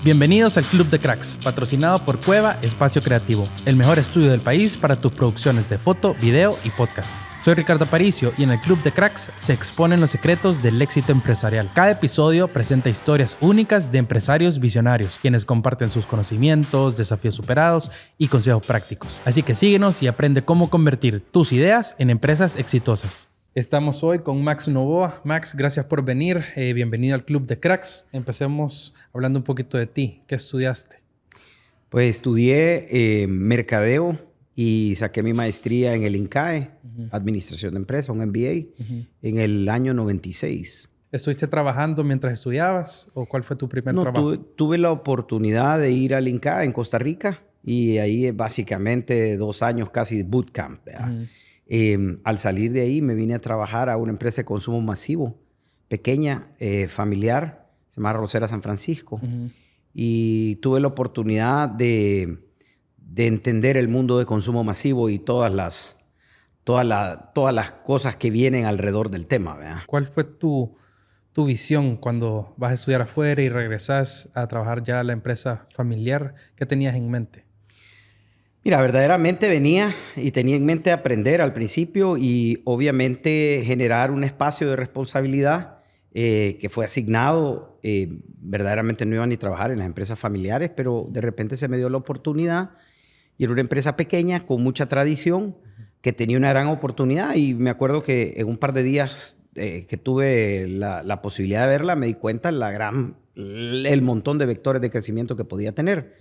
Bienvenidos al Club de Cracks, patrocinado por Cueva Espacio Creativo, el mejor estudio del país para tus producciones de foto, video y podcast. Soy Ricardo Aparicio y en el Club de Cracks se exponen los secretos del éxito empresarial. Cada episodio presenta historias únicas de empresarios visionarios, quienes comparten sus conocimientos, desafíos superados y consejos prácticos. Así que síguenos y aprende cómo convertir tus ideas en empresas exitosas. Estamos hoy con Max Novoa. Max, gracias por venir. Bienvenido al Club de Cracks. Empecemos hablando un poquito de ti. ¿Qué estudiaste? Pues estudié mercadeo y saqué mi maestría en el INCAE, Administración de Empresas, un MBA, en el año 96. ¿Estuviste trabajando mientras estudiabas o cuál fue tu primer trabajo? Tuve la oportunidad de ir al INCAE en Costa Rica y ahí básicamente 2 años casi de bootcamp. Al salir de ahí me vine a trabajar a una empresa de consumo masivo, pequeña, familiar, se llama Arrocera San Francisco. Y tuve la oportunidad de entender el mundo de consumo masivo y todas las cosas que vienen alrededor del tema, ¿verdad? ¿Cuál fue tu visión cuando vas a estudiar afuera y regresas a trabajar ya a la empresa familiar? ¿Qué tenías en mente? Mira, verdaderamente venía y tenía en mente aprender al principio y obviamente generar un espacio de responsabilidad que fue asignado. Verdaderamente no iba ni a trabajar en las empresas familiares, pero de repente se me dio la oportunidad y era una empresa pequeña con mucha tradición que tenía una gran oportunidad y me acuerdo que en un par de días que tuve la posibilidad de verla me di cuenta el montón de vectores de crecimiento que podía tener.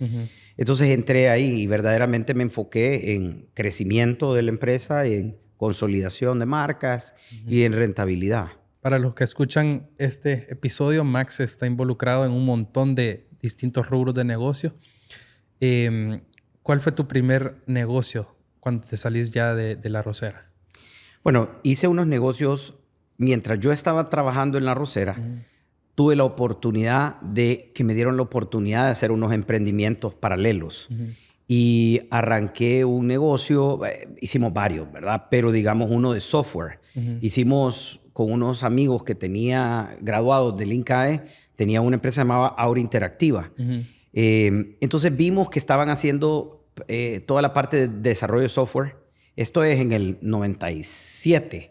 Entonces entré ahí y verdaderamente me enfoqué en crecimiento de la empresa, en consolidación de marcas y en rentabilidad. Para los que escuchan este episodio, Max está involucrado en un montón de distintos rubros de negocio. ¿Cuál fue tu primer negocio cuando te salís ya de la Arrocera? Bueno, hice unos negocios mientras yo estaba trabajando en la Arrocera. Tuve la oportunidad que me dieron la oportunidad de hacer unos emprendimientos paralelos. Y arranqué un negocio, hicimos varios, ¿verdad? Pero digamos uno de software. Hicimos con unos amigos que tenía graduados del INCAE, tenía una empresa llamada Aura Interactiva. Entonces vimos que estaban haciendo toda la parte de desarrollo de software. Esto es en el 97,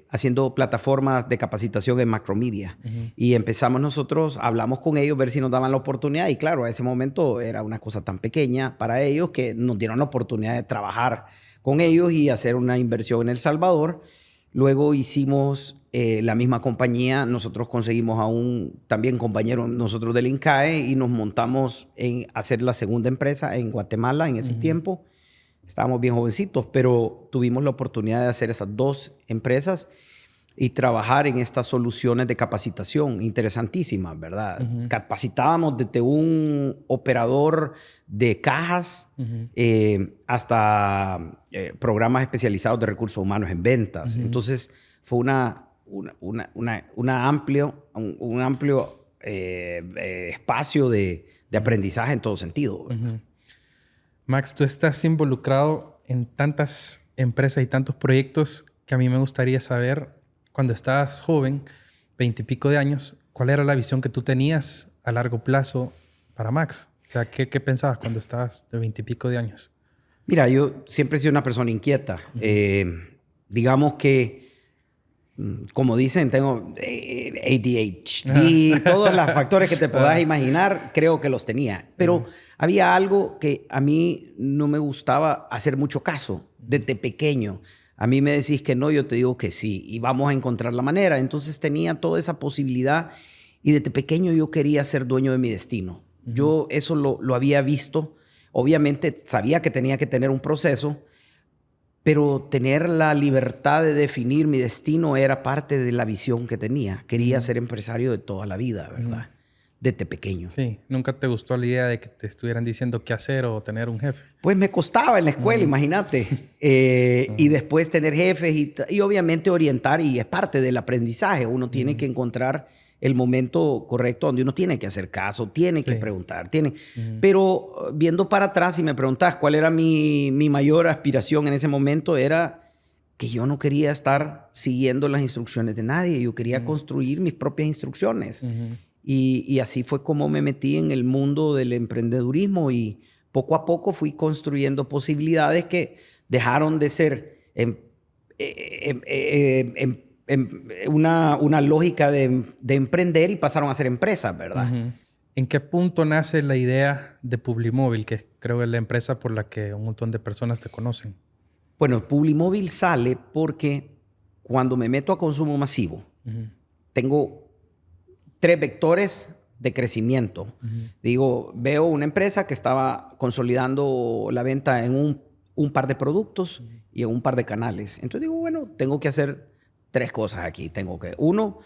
haciendo plataformas de capacitación en Macromedia. Y empezamos nosotros, hablamos con ellos, ver si nos daban la oportunidad. Y claro, a ese momento era una cosa tan pequeña para ellos que nos dieron la oportunidad de trabajar con ellos y hacer una inversión en El Salvador. Luego hicimos la misma compañía. Nosotros conseguimos a un también compañero nosotros del INCAE y nos montamos en hacer la segunda empresa en Guatemala en ese tiempo. Estábamos bien jovencitos, pero tuvimos la oportunidad de hacer esas 2 empresas y trabajar en estas soluciones de capacitación interesantísimas, ¿verdad? Capacitábamos desde un operador de cajas hasta programas especializados de recursos humanos en ventas. Entonces, fue un amplio espacio de aprendizaje en todo sentido, ¿verdad? Max, tú estás involucrado en tantas empresas y tantos proyectos que a mí me gustaría saber, cuando estabas joven, 20 y pico de años, ¿cuál era la visión que tú tenías a largo plazo para Max? O sea, ¿qué pensabas cuando estabas de 20 y pico de años? Mira, yo siempre he sido una persona inquieta. Digamos que, como dicen, tengo ADHD, todos los factores que te puedas imaginar, creo que los tenía. Pero había algo que a mí no me gustaba hacer mucho caso desde pequeño. A mí me decís que no, yo te digo que sí y vamos a encontrar la manera. Entonces tenía toda esa posibilidad y desde pequeño yo quería ser dueño de mi destino. Yo eso lo había visto. Obviamente sabía que tenía que tener un proceso, pero tener la libertad de definir mi destino era parte de la visión que tenía. Quería ser empresario de toda la vida, ¿verdad? Desde pequeño. Sí. ¿Nunca te gustó la idea de que te estuvieran diciendo qué hacer o tener un jefe? Pues me costaba en la escuela, imagínate. Y después tener jefes y obviamente orientar. Y es parte del aprendizaje. Uno tiene que encontrar el momento correcto donde uno tiene que hacer caso, tiene que preguntar. Pero viendo para atrás, si me preguntas cuál era mi mayor aspiración en ese momento, era que yo no quería estar siguiendo las instrucciones de nadie. Yo quería construir mis propias instrucciones. Y así fue como me metí en el mundo del emprendedurismo y poco a poco fui construyendo posibilidades que dejaron de ser una lógica de emprender y pasaron a ser empresas, ¿verdad? Uh-huh. ¿En qué punto nace la idea de Publimóvil, que creo que es la empresa por la que un montón de personas te conocen? Bueno, Publimóvil sale porque cuando me meto a consumo masivo, tengo 3 vectores de crecimiento. Veo una empresa que estaba consolidando la venta en un par de productos y en un par de canales. Entonces digo, bueno, tengo que hacer 3 cosas aquí. Tengo que, 1,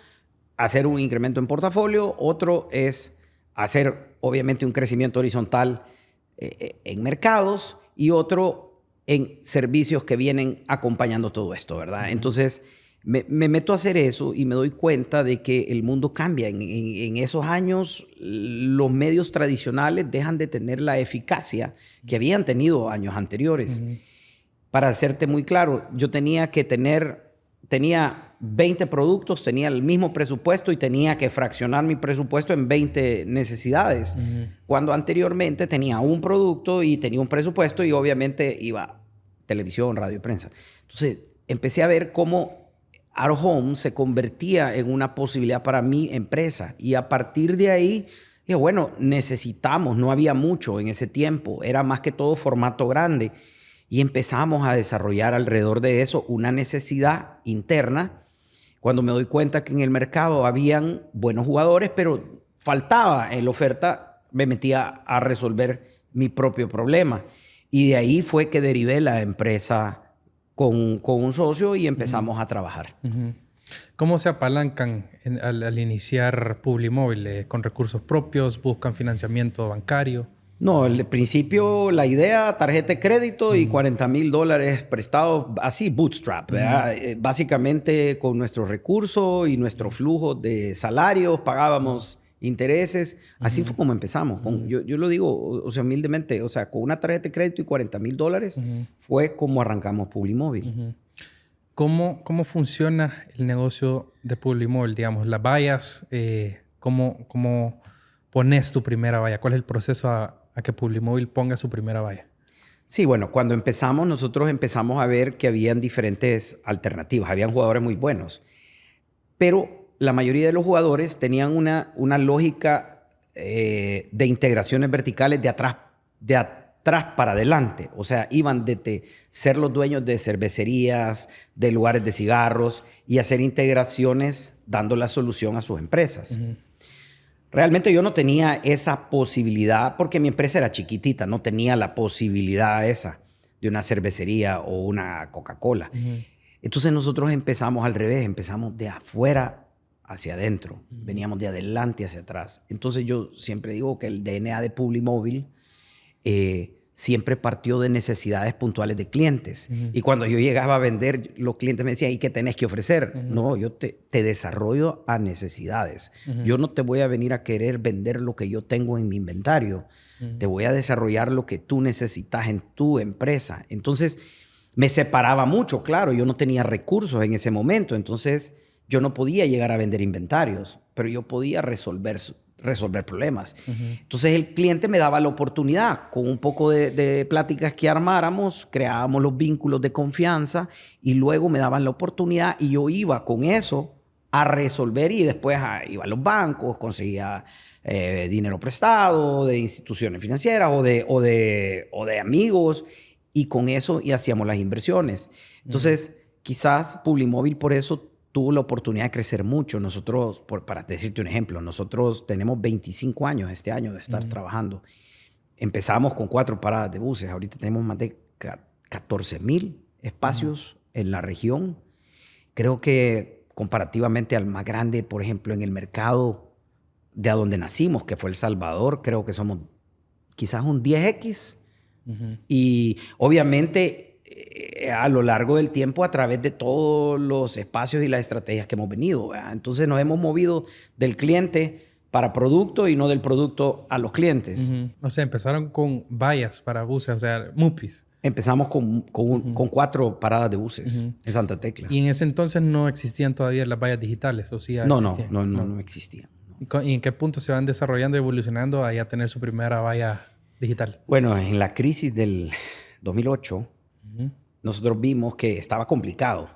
hacer un incremento en portafolio. Otro es hacer, obviamente, un crecimiento horizontal en mercados. Y otro en servicios que vienen acompañando todo esto, ¿verdad? Entonces, me meto a hacer eso y me doy cuenta de que el mundo cambia. En esos años, los medios tradicionales dejan de tener la eficacia que habían tenido años anteriores. Para hacerte muy claro, yo tenía 20 productos, tenía el mismo presupuesto y tenía que fraccionar mi presupuesto en 20 necesidades. Cuando anteriormente tenía un producto y tenía un presupuesto y obviamente iba televisión, radio y prensa. Entonces, empecé a ver cómo Out of Home se convertía en una posibilidad para mi empresa. Y a partir de ahí, dije, bueno, no había mucho en ese tiempo. Era más que todo formato grande. Y empezamos a desarrollar alrededor de eso una necesidad interna. Cuando me doy cuenta que en el mercado habían buenos jugadores, pero faltaba en la oferta, me metía a resolver mi propio problema. Y de ahí fue que derivé la empresa con un socio y empezamos a trabajar. ¿Cómo se apalancan al iniciar Publimóvil? ¿Con recursos propios? ¿Buscan financiamiento bancario? No, al principio la idea, tarjeta de crédito y $40,000 prestados, así bootstrap, ¿verdad? Básicamente con nuestros recursos y nuestro flujo de salarios pagábamos intereses. Así fue como empezamos. Yo lo digo, o sea, humildemente, o sea, con una tarjeta de crédito y $40,000 fue como arrancamos Publimóvil. ¿Cómo funciona el negocio de Publimóvil? Digamos, las vallas, ¿cómo pones tu primera valla? ¿Cuál es el proceso a que Publimóvil ponga su primera valla? Sí, bueno, cuando empezamos, nosotros empezamos a ver que habían diferentes alternativas. Habían jugadores muy buenos, pero la mayoría de los jugadores tenían una lógica de integraciones verticales de atrás para adelante. O sea, iban de ser los dueños de cervecerías, de lugares de cigarros y hacer integraciones dando la solución a sus empresas. Realmente yo no tenía esa posibilidad porque mi empresa era chiquitita, no tenía la posibilidad esa de una cervecería o una Coca-Cola. Entonces nosotros empezamos al revés, empezamos de afuera hacia adentro, veníamos de adelante hacia atrás. Entonces yo siempre digo que el DNA de Publimóvil siempre partió de necesidades puntuales de clientes. Y cuando yo llegaba a vender, los clientes me decían, ¿y qué tenés que ofrecer? No, yo te desarrollo a necesidades. Yo no te voy a venir a querer vender lo que yo tengo en mi inventario. Te voy a desarrollar lo que tú necesitas en tu empresa. Entonces, me separaba mucho, claro. Yo no tenía recursos en ese momento. Entonces, yo no podía llegar a vender inventarios, pero yo podía resolver problemas. Entonces el cliente me daba la oportunidad, con un poco de pláticas que armáramos, creábamos los vínculos de confianza y luego me daban la oportunidad y yo iba con eso a resolver y después iba a los bancos, conseguía dinero prestado de instituciones financieras o de amigos y con eso y hacíamos las inversiones. Entonces quizás Publimóvil por eso tuvo la oportunidad de crecer mucho. Nosotros, para decirte un ejemplo, nosotros tenemos 25 años este año de estar trabajando. Empezamos con 4 paradas de buses. Ahorita tenemos más de 14,000 espacios en la región. Creo que comparativamente al más grande, por ejemplo, en el mercado de a donde nacimos, que fue El Salvador, creo que somos quizás un 10X. Y obviamente a lo largo del tiempo a través de todos los espacios y las estrategias que hemos venido, ¿verdad? Entonces nos hemos movido del cliente para producto y no del producto a los clientes. O sea, empezaron con vallas para buses, o sea, MUPIs. Empezamos con 4 paradas de buses en Santa Tecla. ¿Y en ese entonces no existían todavía las vallas digitales? ¿O sí no existían? No existían. ¿Y en qué punto se van desarrollando y evolucionando a ya tener su primera valla digital? Bueno, en la crisis del 2008, nosotros vimos que estaba complicado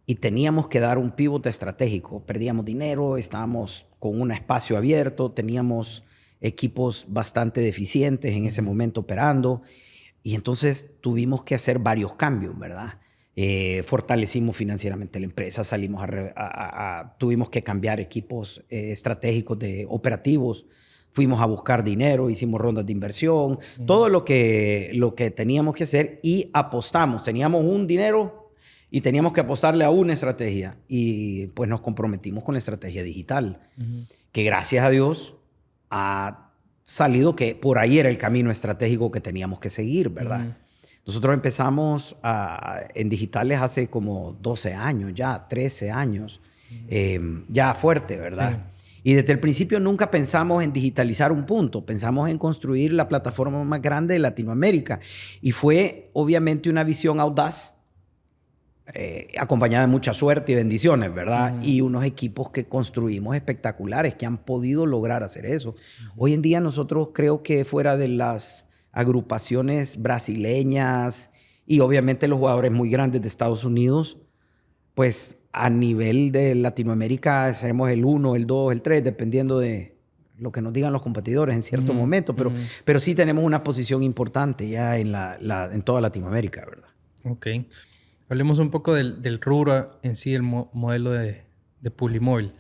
y teníamos que dar un pivote estratégico. Perdíamos dinero, estábamos con un espacio abierto, teníamos equipos bastante deficientes en ese momento operando y entonces tuvimos que hacer varios cambios, ¿verdad? Fortalecimos financieramente la empresa, tuvimos que cambiar equipos estratégicos de operativos, fuimos a buscar dinero, hicimos rondas de inversión, todo lo que teníamos que hacer y apostamos. Teníamos un dinero y teníamos que apostarle a una estrategia y pues nos comprometimos con la estrategia digital, que gracias a Dios ha salido que por ahí era el camino estratégico que teníamos que seguir, ¿verdad? Nosotros empezamos en digitales hace como 12 años, ya 13 años, ya fuerte, ¿verdad? Sí. Y desde el principio nunca pensamos en digitalizar un punto, pensamos en construir la plataforma más grande de Latinoamérica. Y fue obviamente una visión audaz, acompañada de mucha suerte y bendiciones, ¿verdad? Y unos equipos que construimos espectaculares, que han podido lograr hacer eso. Hoy en día nosotros creo que fuera de las agrupaciones brasileñas y obviamente los jugadores muy grandes de Estados Unidos, pues a nivel de Latinoamérica seremos el 1, el 2, el 3, dependiendo de lo que nos digan los competidores en cierto momento, pero sí tenemos una posición importante ya en toda Latinoamérica, ¿verdad? Ok. Hablemos un poco del rubro en sí, el modelo de Publimóvil.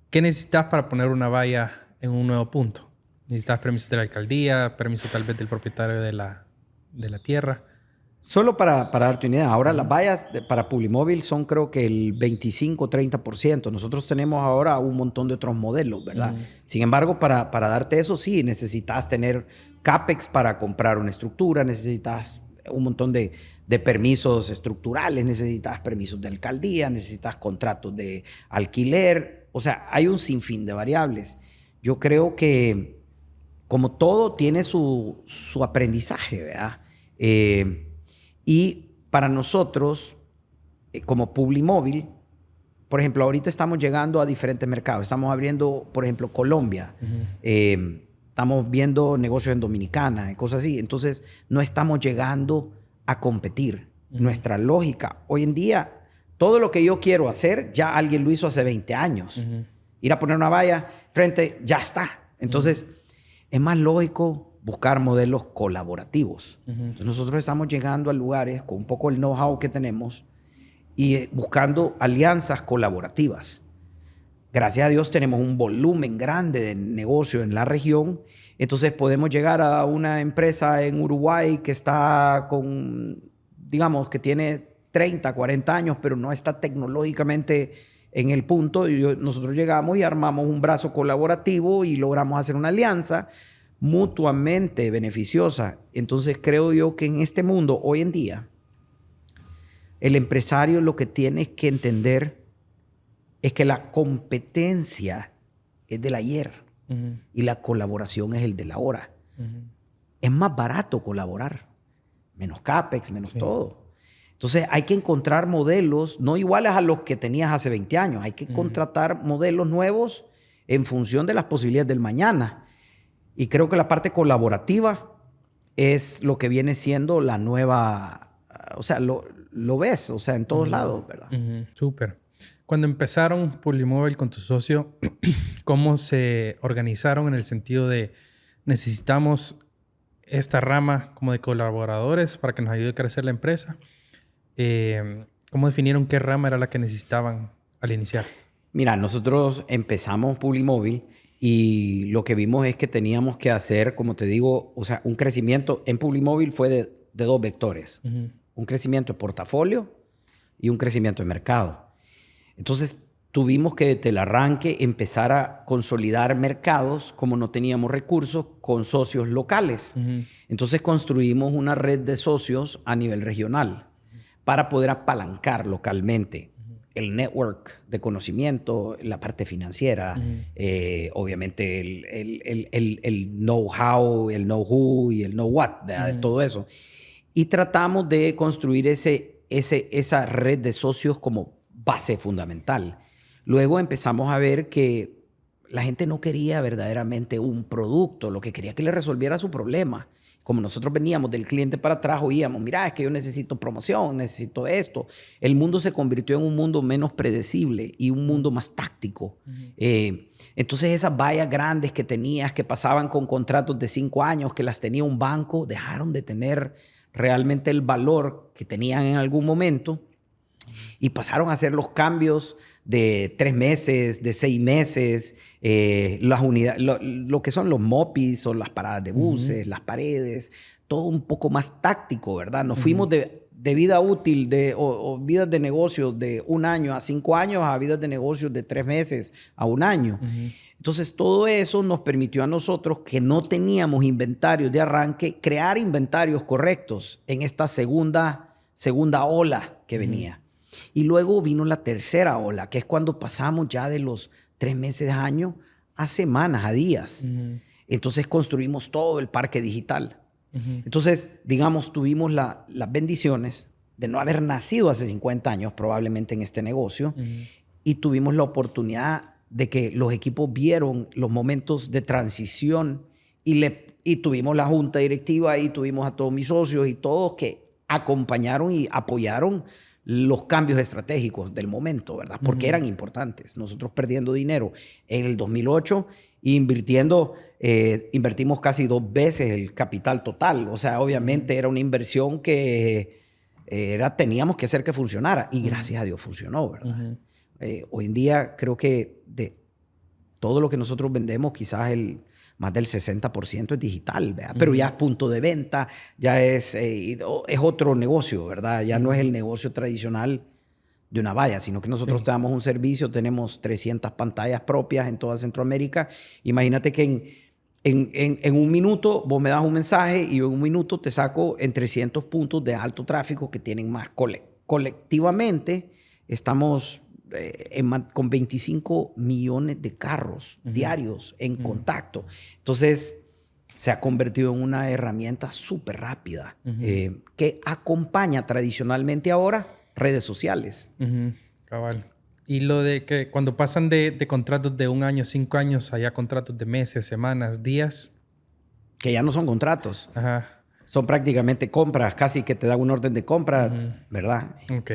¿Qué necesitas para poner una valla en un nuevo punto? ¿Necesitas permiso de la alcaldía, permiso tal vez del propietario de la tierra? Solo para darte una idea, ahora las vallas para Publimóvil son creo que el 25-30%. Nosotros tenemos ahora un montón de otros modelos, ¿verdad? Sin embargo, para darte eso sí, necesitas tener CAPEX para comprar una estructura, necesitas un montón de permisos estructurales, necesitas permisos de alcaldía, necesitas contratos de alquiler. O sea, hay un sinfín de variables. Yo creo que como todo tiene su aprendizaje, ¿verdad? Y para nosotros, como Publimóvil, por ejemplo, ahorita estamos llegando a diferentes mercados. Estamos abriendo, por ejemplo, Colombia. Estamos viendo negocios en Dominicana y cosas así. Entonces, no estamos llegando a competir. Nuestra lógica, hoy en día, todo lo que yo quiero hacer, ya alguien lo hizo hace 20 años. Ir a poner una valla frente, ya está. Entonces, es más lógico buscar modelos colaborativos. Entonces, nosotros estamos llegando a lugares con un poco el know-how que tenemos y buscando alianzas colaborativas. Gracias a Dios tenemos un volumen grande de negocio en la región. Entonces podemos llegar a una empresa en Uruguay que está con, digamos, que tiene 30, 40 años, pero no está tecnológicamente en el punto. Nosotros llegamos y armamos un brazo colaborativo y logramos hacer una alianza mutuamente beneficiosa. Entonces creo yo que en este mundo, hoy en día, el empresario lo que tiene que entender es que la competencia es del ayer y la colaboración es el del ahora. Es más barato colaborar, menos CAPEX, menos todo. Entonces hay que encontrar modelos no iguales a los que tenías hace 20 años. Hay que contratar modelos nuevos en función de las posibilidades del mañana. Y creo que la parte colaborativa es lo que viene siendo la nueva... O sea, lo ves, o sea, en todos lados, ¿verdad? Súper. Cuando empezaron Publimóvil con tu socio, ¿cómo se organizaron en el sentido de necesitamos esta rama como de colaboradores para que nos ayude a crecer la empresa? ¿Cómo definieron qué rama era la que necesitaban al iniciar? Mira, nosotros empezamos Publimóvil y lo que vimos es que teníamos que hacer, como te digo, o sea, un crecimiento en Publimóvil fue de dos vectores. Un crecimiento de portafolio y un crecimiento de mercado. Entonces, tuvimos que desde el arranque empezar a consolidar mercados como no teníamos recursos con socios locales. Entonces, construimos una red de socios a nivel regional para poder apalancar localmente el network de conocimiento, la parte financiera, obviamente el know-how, el know-who y el know-what, de todo eso. Y tratamos de construir esa red de socios como base fundamental. Luego empezamos a ver que la gente no quería verdaderamente un producto, lo que quería que le resolviera su problema. Como nosotros veníamos del cliente para atrás, oíamos, mira, es que yo necesito promoción, necesito esto. El mundo se convirtió en un mundo menos predecible y un mundo más táctico. Entonces esas vallas grandes que tenías, que pasaban con contratos de 5 años, que las tenía un banco, dejaron de tener realmente el valor que tenían en algún momento y pasaron a hacer los cambios de 3 meses, de 6 meses, las unidades, lo que son los MOPIs o las paradas de buses, las paredes, todo un poco más táctico, ¿verdad? Nos fuimos de vida útil o vidas de negocios de 1 año a 5 años a vidas de negocios de 3 meses a 1 año. Entonces, todo eso nos permitió a nosotros, que no teníamos inventarios de arranque, crear inventarios correctos en esta segunda ola que venía. Y luego vino la tercera ola, que es cuando pasamos ya de los 3 meses, año, a semanas, a días. Entonces construimos todo el parque digital. Entonces, digamos, tuvimos las bendiciones de no haber nacido hace 50 años probablemente en este negocio y tuvimos la oportunidad de que los equipos vieron los momentos de transición y tuvimos la junta directiva y tuvimos a todos mis socios y todos que acompañaron y apoyaron los cambios estratégicos del momento, ¿verdad? Porque eran importantes. Nosotros perdiendo dinero en el 2008 invirtiendo, invertimos casi 2 veces el capital total. O sea, obviamente era una inversión que teníamos que hacer que funcionara y gracias a Dios funcionó, ¿verdad? Hoy en día creo que de todo lo que nosotros vendemos, quizás más del 60% es digital, ¿verdad? Pero ya es punto de venta, ya es otro negocio, ¿verdad? Ya no es el negocio tradicional de una valla, sino que nosotros te damos un servicio, tenemos 300 pantallas propias en toda Centroamérica. Imagínate que en 1 minuto vos me das un mensaje y yo en 1 minuto te saco en 300 puntos de alto tráfico que tienen más. Colectivamente estamos con 25 millones de carros diarios en contacto. Entonces, se ha convertido en una herramienta súper rápida que acompaña tradicionalmente ahora redes sociales. Cabal. Y lo de que cuando pasan de contratos de 1 año, 5 años, allá contratos de meses, semanas, días. Que ya no son contratos. Ajá. Son prácticamente compras, casi que te dan un orden de compra, ¿verdad? Ok.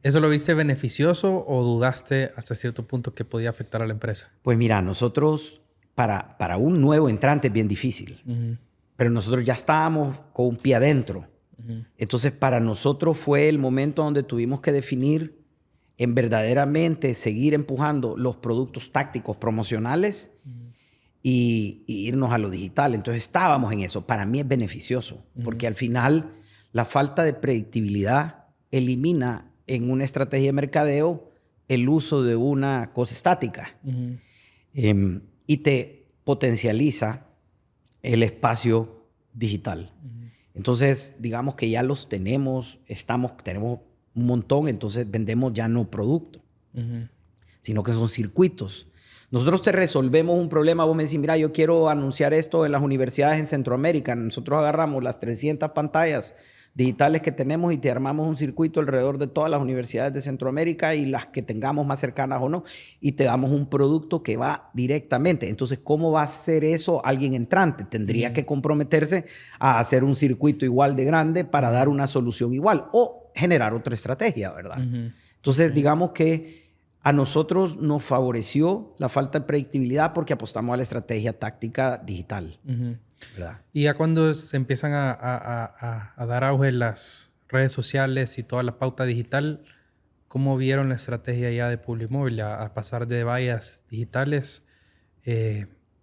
¿Eso lo viste beneficioso o dudaste hasta cierto punto que podía afectar a la empresa? Pues mira, nosotros, para un nuevo entrante es bien difícil. Pero nosotros ya estábamos con un pie adentro. Entonces, para nosotros fue el momento donde tuvimos que definir en verdaderamente seguir empujando los productos tácticos promocionales y irnos a lo digital. Entonces, estábamos en eso. Para mí es beneficioso porque al final la falta de predictibilidad elimina en una estrategia de mercadeo el uso de una cosa estática y te potencializa el espacio digital. Entonces, digamos que ya los tenemos un montón, entonces vendemos ya no producto, sino que son circuitos. Nosotros te resolvemos un problema, vos me decís, mira, yo quiero anunciar esto en las universidades en Centroamérica. Nosotros agarramos las 300 pantallas digitales que tenemos y te armamos un circuito alrededor de todas las universidades de Centroamérica y las que tengamos más cercanas o no, y te damos un producto que va directamente. Entonces, ¿cómo va a hacer eso alguien entrante? Tendría que comprometerse a hacer un circuito igual de grande para dar una solución igual o generar otra estrategia, ¿verdad? Entonces, digamos que a nosotros nos favoreció la falta de predictibilidad porque apostamos a la estrategia táctica digital. ¿Verdad? Y ya cuando se empiezan a dar auge las redes sociales y toda la pauta digital, ¿cómo vieron la estrategia ya de Publimóvil a pasar de vallas digitales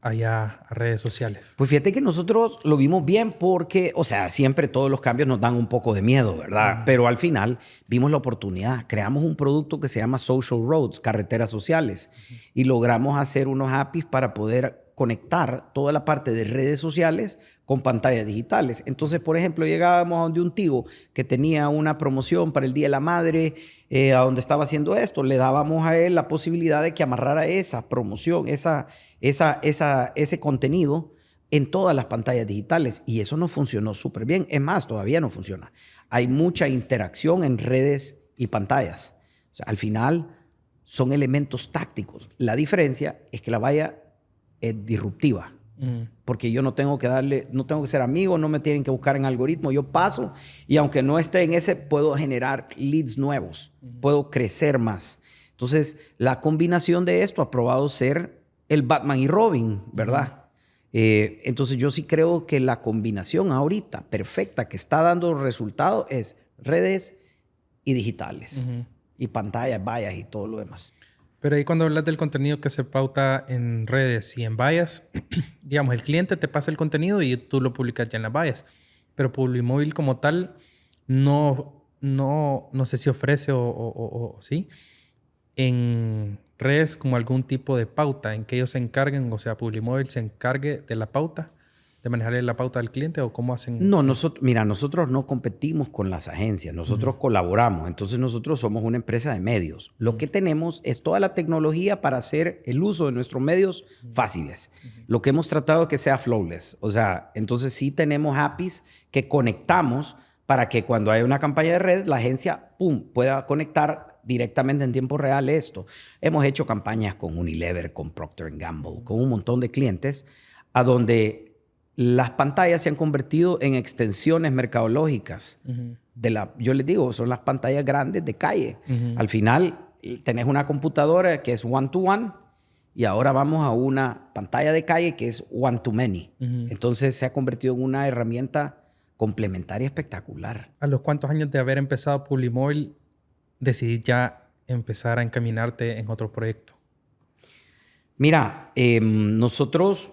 allá a redes sociales? Pues fíjate que nosotros lo vimos bien porque, o sea, siempre todos los cambios nos dan un poco de miedo, ¿verdad? Pero al final vimos la oportunidad. Creamos un producto que se llama Social Roads, carreteras sociales, y logramos hacer unos APIs para poder conectar toda la parte de redes sociales con pantallas digitales. Entonces, por ejemplo, llegábamos a donde un tío que tenía una promoción para el Día de la Madre, a donde estaba haciendo esto, le dábamos a él la posibilidad de que amarrara esa promoción, ese contenido en todas las pantallas digitales. Y eso nos funcionó súper bien. Es más, todavía no funciona. Hay mucha interacción en redes y pantallas. O sea, al final son elementos tácticos. La diferencia es que la valla es disruptiva. Porque yo no tengo que ser amigo, no me tienen que buscar en algoritmo. Yo paso y aunque no esté en ese, puedo generar leads nuevos. Puedo crecer más. Entonces, la combinación de esto ha probado ser el Batman y Robin, ¿verdad? Entonces, yo sí creo que la combinación ahorita perfecta que está dando resultado es redes y digitales. Y pantallas, vallas y todo lo demás. Pero ahí cuando hablas del contenido que se pauta en redes y en vallas, digamos, el cliente te pasa el contenido y tú lo publicas ya en las vallas. Pero Publimóvil como tal no sé si ofrece o sí en redes como algún tipo de pauta en que ellos se encarguen, o sea, Publimóvil se encargue de la pauta, de manejarle la pauta al cliente o cómo hacen. No, nosotros no competimos con las agencias, nosotros colaboramos. Entonces nosotros somos una empresa de medios. Lo que tenemos es toda la tecnología para hacer el uso de nuestros medios fáciles. Lo que hemos tratado es que sea flawless. O sea, entonces sí tenemos APIs que conectamos para que cuando hay una campaña de red, la agencia, pueda conectar directamente en tiempo real esto. Hemos hecho campañas con Unilever, con Procter & Gamble, con un montón de clientes, a donde las pantallas se han convertido en extensiones mercadológicas. Yo les digo, son las pantallas grandes de calle. Al final, tenés una computadora que es one-to-one y ahora vamos a una pantalla de calle que es one-to-many. Entonces, se ha convertido en una herramienta complementaria espectacular. ¿A los cuántos años de haber empezado Publimóvil decidí ya empezar a encaminarte en otro proyecto? Mira, nosotros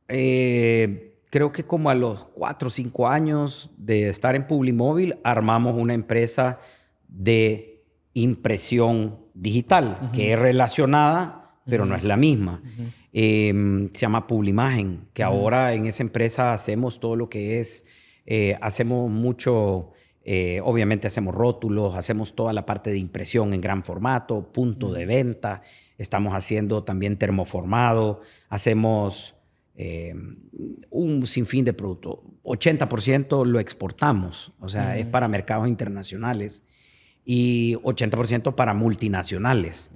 creo que como a los 4 o 5 años de estar en Publimóvil armamos una empresa de impresión digital que es relacionada, pero no es la misma. Se llama Publimagen, que ahora en esa empresa hacemos todo lo que es, hacemos mucho... obviamente hacemos rótulos, hacemos toda la parte de impresión en gran formato, punto de venta. Estamos haciendo también termoformado. Hacemos un sinfín de productos. 80% lo exportamos. O sea, es para mercados internacionales y 80% para multinacionales.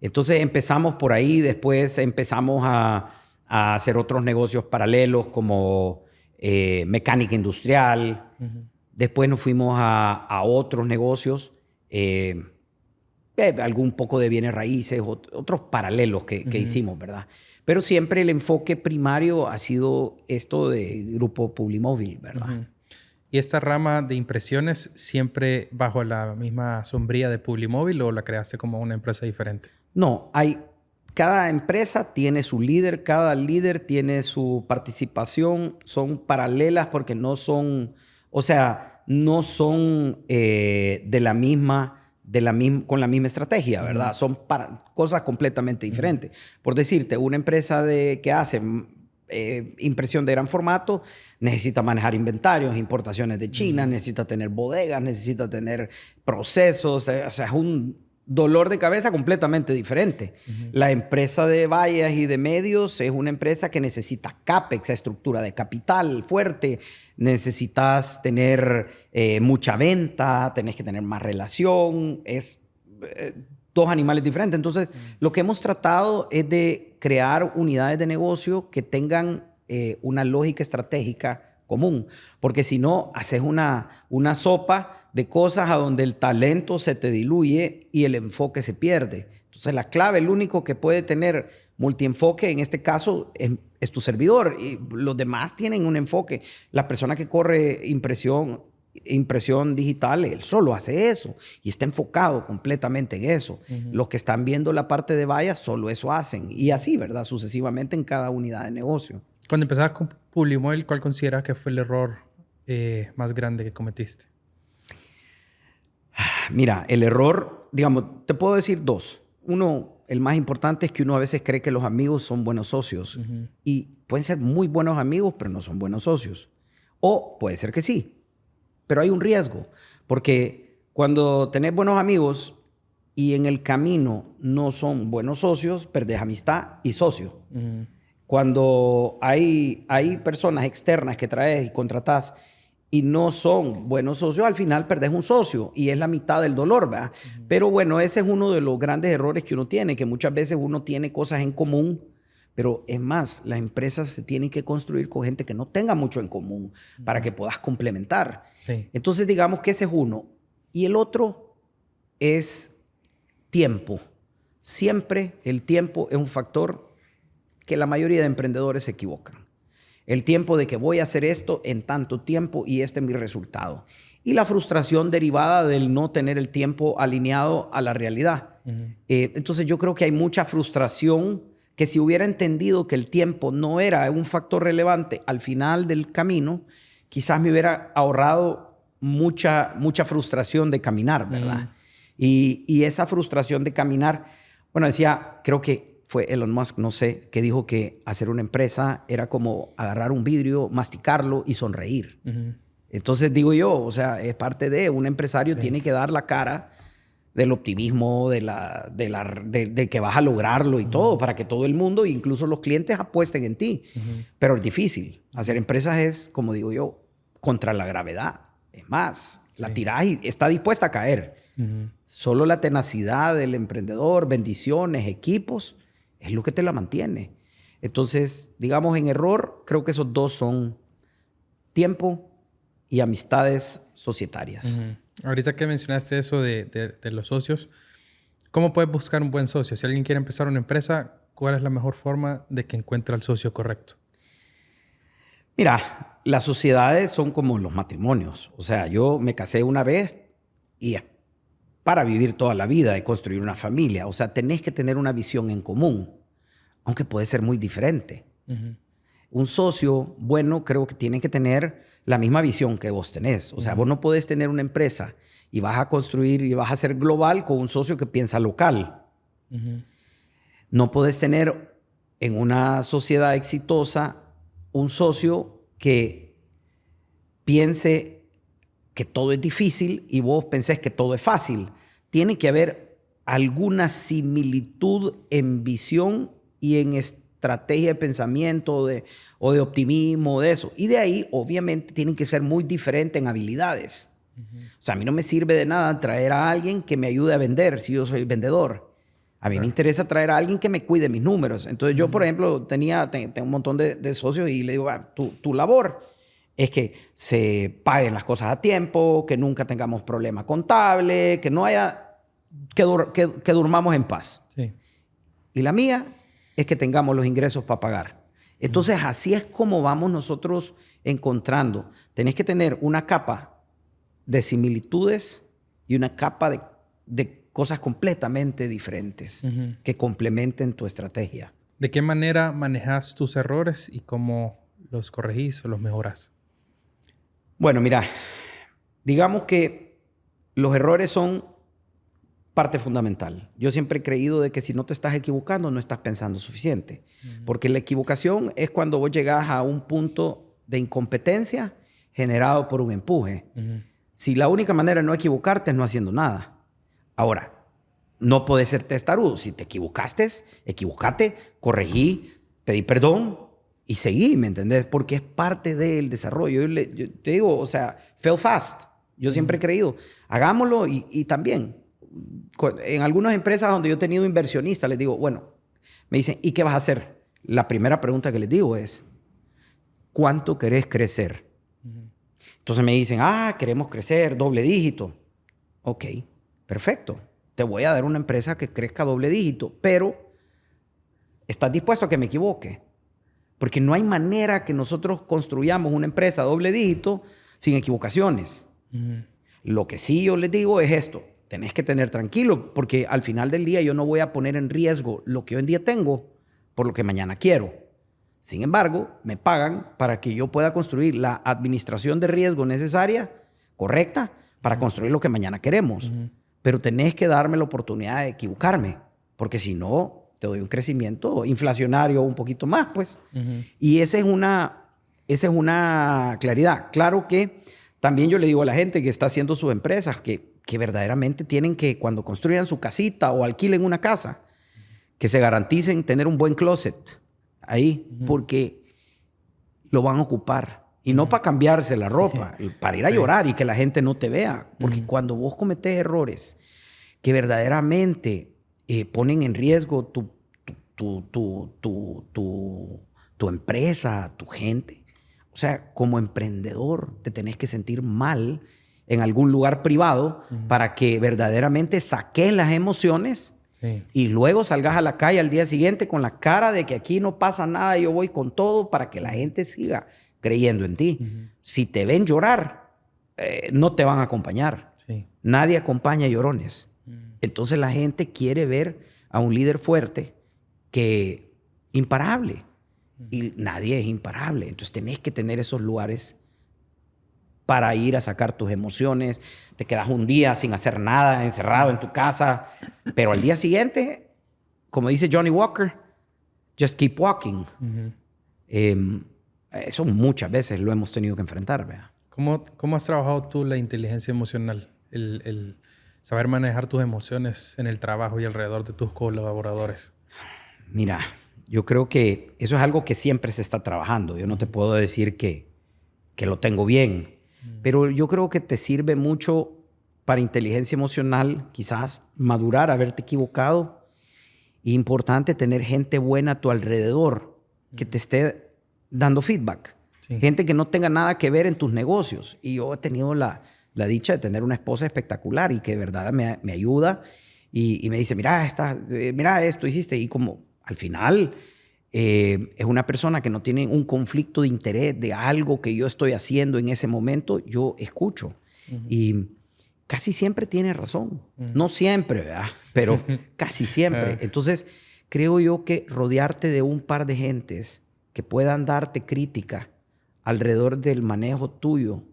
Entonces empezamos por ahí. Después empezamos a hacer otros negocios paralelos como mecánica industrial. Después nos fuimos a otros negocios, algún poco de bienes raíces, otros paralelos que hicimos, ¿verdad? Pero siempre el enfoque primario ha sido esto de Grupo Publimóvil, ¿verdad? ¿Y esta rama de impresiones siempre bajo la misma sombría de Publimóvil o la creaste como una empresa diferente? No, cada empresa tiene su líder, cada líder tiene su participación, son paralelas porque no son... O sea, no son con la misma estrategia, ¿verdad? Son cosas completamente diferentes. Por decirte, una empresa que hace impresión de gran formato necesita manejar inventarios, importaciones de China, necesita tener bodegas, necesita tener procesos. O sea, es un dolor de cabeza completamente diferente. La empresa de vallas y de medios es una empresa que necesita CAPEX, estructura de capital fuerte. Necesitas tener mucha venta, tenés que tener más relación. Es dos animales diferentes. Entonces, lo que hemos tratado es de crear unidades de negocio que tengan una lógica estratégica común. Porque si no, haces una sopa de cosas a donde el talento se te diluye y el enfoque se pierde. Entonces, la clave, el único que puede tener multienfoque, en este caso, es tu servidor. Y los demás tienen un enfoque. La persona que corre impresión digital, él solo hace eso y está enfocado completamente en eso. Los que están viendo la parte de vallas, solo eso hacen. Y así, ¿verdad? Sucesivamente en cada unidad de negocio. Cuando empezabas con Publimóvil, ¿cuál consideras que fue el error más grande que cometiste? Mira, el error, digamos, te puedo decir dos. Uno, el más importante es que uno a veces cree que los amigos son buenos socios. Y pueden ser muy buenos amigos, pero no son buenos socios. O puede ser que sí, pero hay un riesgo. Porque cuando tenés buenos amigos y en el camino no son buenos socios, perdés amistad y socio. Cuando hay personas externas que traes y contratás y no son buenos socios, al final perdés un socio y es la mitad del dolor, ¿verdad? Pero bueno, ese es uno de los grandes errores que uno tiene, que muchas veces uno tiene cosas en común, pero es más, las empresas se tienen que construir con gente que no tenga mucho en común para que puedas complementar. Sí. Entonces, digamos que ese es uno. Y el otro es tiempo. Siempre el tiempo es un factor que la mayoría de emprendedores se equivocan. El tiempo de que voy a hacer esto en tanto tiempo y este es mi resultado. Y la frustración derivada del no tener el tiempo alineado a la realidad. Entonces yo creo que hay mucha frustración que si hubiera entendido que el tiempo no era un factor relevante al final del camino, quizás me hubiera ahorrado mucha frustración de caminar, ¿verdad? Y esa frustración de caminar, bueno, decía, creo que fue Elon Musk, no sé, que dijo que hacer una empresa era como agarrar un vidrio, masticarlo y sonreír. Entonces digo yo, o sea, es parte de un empresario, tiene que dar la cara del optimismo, de que vas a lograrlo y todo, para que todo el mundo, incluso los clientes, apuesten en ti. Pero es difícil. Hacer empresas es, como digo yo, contra la gravedad. Es más, la tirás y está dispuesta a caer. Solo la tenacidad del emprendedor, bendiciones, equipos, es lo que te la mantiene. Entonces, digamos, en error, creo que esos dos son tiempo y amistades societarias. Ahorita que mencionaste eso de los socios, ¿cómo puedes buscar un buen socio? Si alguien quiere empezar una empresa, ¿cuál es la mejor forma de que encuentre al socio correcto? Mira, las sociedades son como los matrimonios. O sea, yo me casé una vez y es para vivir toda la vida y construir una familia. O sea, tenés que tener una visión en común, aunque puede ser muy diferente. Un socio bueno creo que tiene que tener la misma visión que vos tenés. O sea, vos no podés tener una empresa y vas a construir y vas a ser global con un socio que piensa local. No podés tener en una sociedad exitosa un socio que piense que todo es difícil y vos pensés que todo es fácil. Tiene que haber alguna similitud en visión y en estrategia de pensamiento o de optimismo, de eso. Y de ahí, obviamente, tienen que ser muy diferentes en habilidades. O sea, a mí no me sirve de nada traer a alguien que me ayude a vender si yo soy vendedor. A mí me interesa traer a alguien que me cuide mis números. Entonces, yo, por ejemplo, tengo un montón de socios y le digo, tu labor es que se paguen las cosas a tiempo, que nunca tengamos problema contable, que no haya, que durmamos en paz. Sí. Y la mía es que tengamos los ingresos para pagar. Entonces, así es como vamos nosotros encontrando. Tenés que tener una capa de similitudes y una capa de cosas completamente diferentes que complementen tu estrategia. ¿De qué manera manejas tus errores y cómo los corregís o los mejoras? Bueno, mira, digamos que los errores son parte fundamental. Yo siempre he creído de que si no te estás equivocando, no estás pensando suficiente. Porque la equivocación es cuando vos llegás a un punto de incompetencia generado por un empuje. Si la única manera de no equivocarte es no haciendo nada. Ahora, no podés ser testarudo. Si te equivocate, corregí, pedí perdón y seguí, ¿me entendés? Porque es parte del desarrollo. Yo te digo, o sea, fail fast. Yo siempre he creído, hagámoslo y también. En algunas empresas donde yo he tenido inversionistas, les digo, bueno, me dicen, ¿y qué vas a hacer? La primera pregunta que les digo es, ¿cuánto querés crecer? Entonces me dicen, queremos crecer doble dígito. Ok, perfecto. Te voy a dar una empresa que crezca doble dígito, pero ¿estás dispuesto a que me equivoque? Porque no hay manera que nosotros construyamos una empresa doble dígito sin equivocaciones. Lo que sí yo les digo es esto. Tenés que tener tranquilo, porque al final del día yo no voy a poner en riesgo lo que hoy en día tengo por lo que mañana quiero. Sin embargo, me pagan para que yo pueda construir la administración de riesgo necesaria, correcta, para construir lo que mañana queremos. Pero tenés que darme la oportunidad de equivocarme, porque si no, te doy un crecimiento inflacionario un poquito más, pues. Y esa es una claridad. Claro que también yo le digo a la gente que está haciendo sus empresas que verdaderamente tienen que, cuando construyan su casita o alquilen una casa, que se garanticen tener un buen closet ahí, porque lo van a ocupar. Y no para cambiarse la ropa, para ir a llorar y que la gente no te vea. Porque cuando vos cometés errores que verdaderamente ponen en riesgo tu empresa, tu gente, o sea, como emprendedor te tenés que sentir mal en algún lugar privado para que verdaderamente saques las emociones y luego salgas a la calle al día siguiente con la cara de que aquí no pasa nada, yo voy con todo para que la gente siga creyendo en ti. Si te ven llorar, no te van a acompañar. Nadie acompaña llorones. Entonces la gente quiere ver a un líder fuerte que imparable. Y nadie es imparable. Entonces tenés que tener esos lugares para ir a sacar tus emociones. Te quedas un día sin hacer nada, encerrado en tu casa. Pero al día siguiente, como dice Johnny Walker, just keep walking. Eso muchas veces lo hemos tenido que enfrentar. ¿Verdad? ¿Cómo has trabajado tú la inteligencia emocional? El saber manejar tus emociones en el trabajo y alrededor de tus colaboradores. Mira, yo creo que eso es algo que siempre se está trabajando. Yo no te puedo decir que lo tengo bien, pero yo creo que te sirve mucho para inteligencia emocional, quizás madurar, haberte equivocado. Y importante tener gente buena a tu alrededor que te esté dando feedback. Gente que no tenga nada que ver en tus negocios. Y yo he tenido la dicha de tener una esposa espectacular y que de verdad me ayuda y me dice, mira esto hiciste. Y como al final es una persona que no tiene un conflicto de interés de algo que yo estoy haciendo en ese momento, yo escucho. Y casi siempre tiene razón. No siempre, ¿verdad? Pero casi siempre. Entonces, creo yo que rodearte de un par de gentes que puedan darte crítica alrededor del manejo tuyo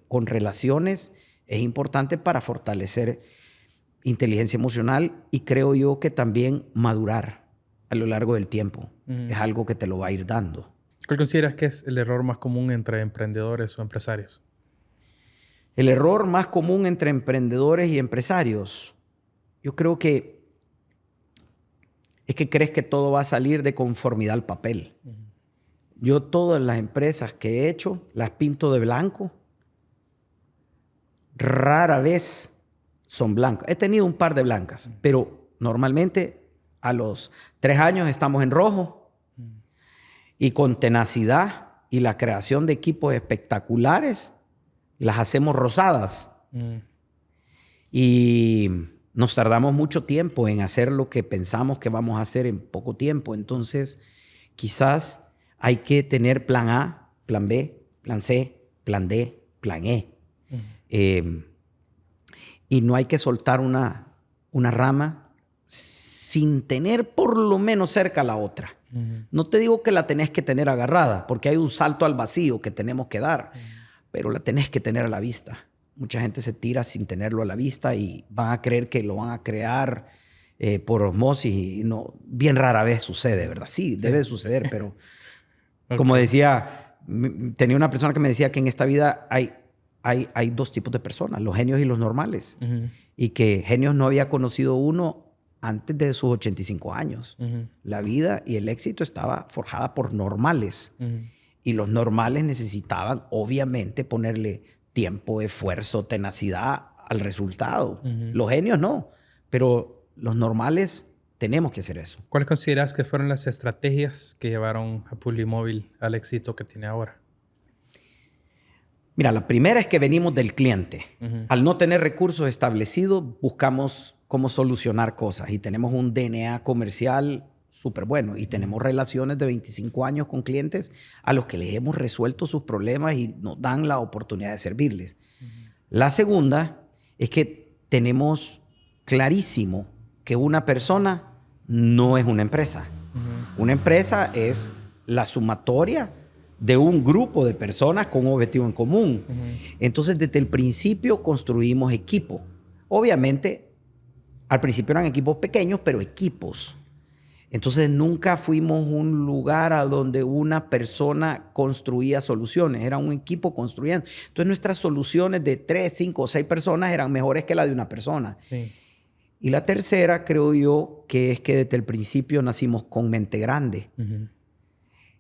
con relaciones es importante para fortalecer inteligencia emocional y creo yo que también madurar a lo largo del tiempo. Es algo que te lo va a ir dando. ¿Cuál consideras que es el error más común entre emprendedores o empresarios? El error más común entre emprendedores y empresarios, yo creo que es que crees que todo va a salir de conformidad al papel. Yo todas las empresas que he hecho las pinto de blanco. Rara vez son blancas. He tenido un par de blancas, pero normalmente a los 3 años estamos en rojo. Y con tenacidad y la creación de equipos espectaculares, las hacemos rosadas. Y nos tardamos mucho tiempo en hacer lo que pensamos que vamos a hacer en poco tiempo. Entonces, quizás hay que tener plan A, plan B, plan C, plan D, plan E. Y no hay que soltar una rama sin tener por lo menos cerca la otra. No te digo que la tenés que tener agarrada, porque hay un salto al vacío que tenemos que dar, pero la tenés que tener a la vista. Mucha gente se tira sin tenerlo a la vista y van a creer que lo van a crear por osmosis y no, bien rara vez sucede, ¿verdad? Sí, debe suceder, pero como decía, tenía una persona que me decía que en esta vida hay 2 tipos de personas, los genios y los normales. Y que genios no había conocido uno antes de sus 85 años. La vida y el éxito estaba forjada por normales. Y los normales necesitaban, obviamente, ponerle tiempo, esfuerzo, tenacidad al resultado. Los genios no, pero los normales tenemos que hacer eso. ¿Cuáles consideras que fueron las estrategias que llevaron a Publimóvil al éxito que tiene ahora? Mira, la primera es que venimos del cliente. Al no tener recursos establecidos, buscamos cómo solucionar cosas y tenemos un DNA comercial súper bueno y tenemos relaciones de 25 años con clientes a los que les hemos resuelto sus problemas y nos dan la oportunidad de servirles. La segunda es que tenemos clarísimo que una persona no es una empresa. Una empresa es la sumatoria de un grupo de personas con un objetivo en común. Entonces, desde el principio construimos equipo. Obviamente, al principio eran equipos pequeños, pero equipos. Entonces, nunca fuimos un lugar a donde una persona construía soluciones. Era un equipo construyendo. Entonces, nuestras soluciones de 3, 5 o 6 personas eran mejores que la de una persona. Sí. Y la tercera, creo yo, que es que desde el principio nacimos con mente grande.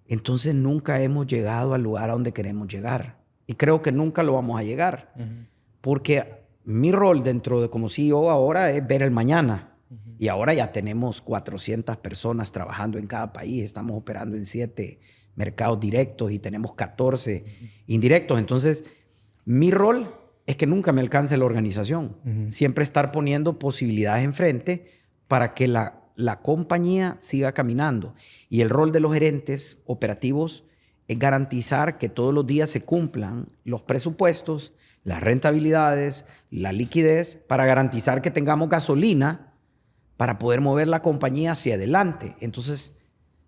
entonces nunca hemos llegado al lugar a donde queremos llegar. Y creo que nunca lo vamos a llegar. Porque mi rol dentro de como CEO ahora es ver el mañana. Y ahora ya tenemos 400 personas trabajando en cada país. Estamos operando en 7 mercados directos y tenemos 14 indirectos. Entonces, mi rol es que nunca me alcance la organización. Siempre estar poniendo posibilidades enfrente para que la compañía siga caminando. Y el rol de los gerentes operativos es garantizar que todos los días se cumplan los presupuestos, las rentabilidades, la liquidez, para garantizar que tengamos gasolina para poder mover la compañía hacia adelante. Entonces,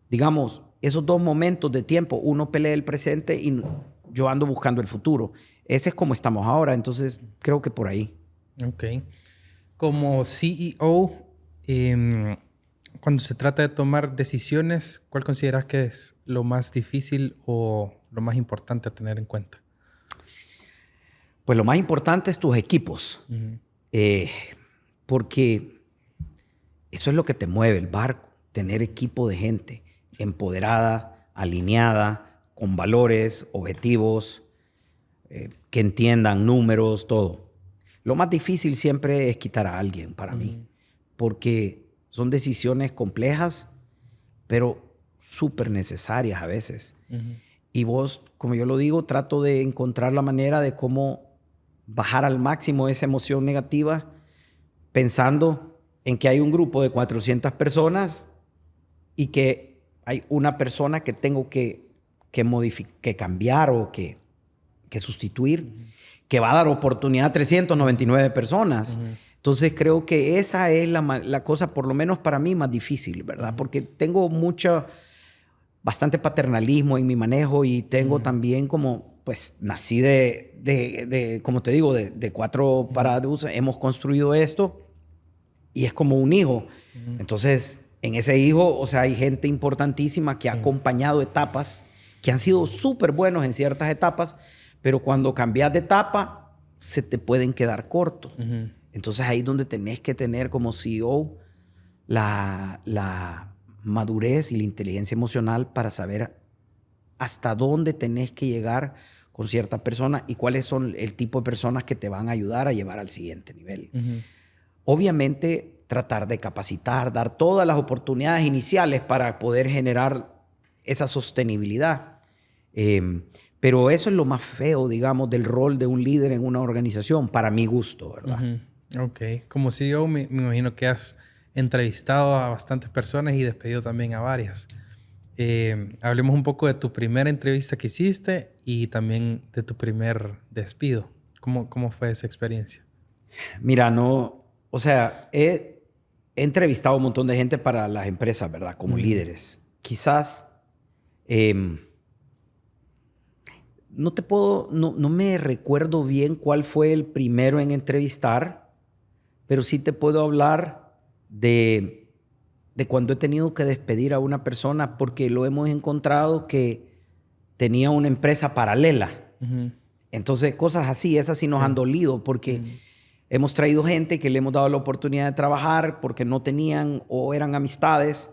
digamos, esos 2 momentos de tiempo, uno pelea el presente y yo ando buscando el futuro. Ese es como estamos ahora. Entonces, creo que por ahí. Ok. Como CEO, cuando se trata de tomar decisiones, ¿cuál consideras que es lo más difícil o lo más importante a tener en cuenta? Pues lo más importante es tus equipos. Porque eso es lo que te mueve el barco. Tener equipo de gente empoderada, alineada, con valores, objetivos, que entiendan números, todo. Lo más difícil siempre es quitar a alguien para mí. Porque son decisiones complejas, pero súper necesarias a veces. Y vos, como yo lo digo, trato de encontrar la manera de cómo bajar al máximo esa emoción negativa, pensando en que hay un grupo de 400 personas y que hay una persona que tengo que cambiar o que sustituir, que va a dar oportunidad a 399 personas. Entonces creo que esa es la cosa, por lo menos para mí, más difícil, ¿verdad? Porque tengo bastante paternalismo en mi manejo y tengo también como, pues nací como te digo, de 4 parados, hemos construido esto y es como un hijo. Entonces, en ese hijo, o sea, hay gente importantísima que ha acompañado etapas que han sido súper buenos en ciertas etapas, pero cuando cambias de etapa, se te pueden quedar cortos. Entonces ahí es donde tenés que tener como CEO la madurez y la inteligencia emocional para saber hasta dónde tenés que llegar con cierta persona y cuáles son el tipo de personas que te van a ayudar a llevar al siguiente nivel. Obviamente, tratar de capacitar, dar todas las oportunidades iniciales para poder generar esa sostenibilidad. Pero eso es lo más feo, digamos, del rol de un líder en una organización, para mi gusto, ¿verdad? Ok. Como CEO, me imagino que has entrevistado a bastantes personas y despedido también a varias. Hablemos un poco de tu primera entrevista que hiciste y también de tu primer despido. ¿Cómo fue esa experiencia? Mira, o sea, he entrevistado a un montón de gente para las empresas, ¿verdad? Como líderes. Quizás no me recuerdo bien cuál fue el primero en entrevistar, pero sí te puedo hablar de cuando he tenido que despedir a una persona porque lo hemos encontrado que tenía una empresa paralela. Entonces, cosas así, esas sí nos han dolido porque hemos traído gente que le hemos dado la oportunidad de trabajar porque no tenían o eran amistades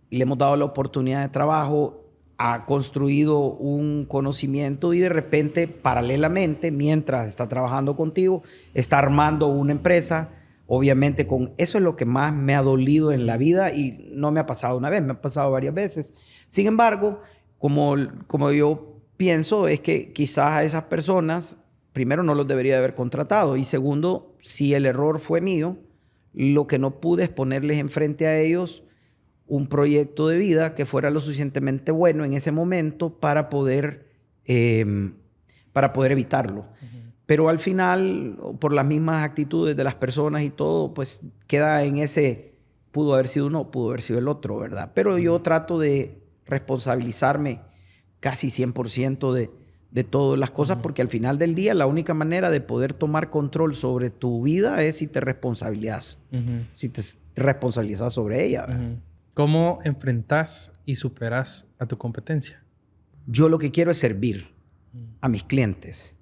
y le hemos dado la oportunidad de trabajo, ha construido un conocimiento y de repente, paralelamente, mientras está trabajando contigo, está armando una empresa. Obviamente, eso es lo que más me ha dolido en la vida y no me ha pasado una vez, me ha pasado varias veces. Sin embargo, como yo pienso, es que quizás a esas personas, primero, no los debería haber contratado y segundo, si el error fue mío, lo que no pude es ponerles enfrente a ellos un proyecto de vida que fuera lo suficientemente bueno en ese momento para poder evitarlo. Pero al final, por las mismas actitudes de las personas y todo, pues queda en ese, pudo haber sido uno, pudo haber sido el otro, ¿verdad? Pero yo trato de responsabilizarme casi 100% de todas las cosas, porque al final del día la única manera de poder tomar control sobre tu vida es si te responsabilizas, si te responsabilizas sobre ella, ¿verdad? ¿Cómo enfrentás y superás a tu competencia? Yo lo que quiero es servir a mis clientes.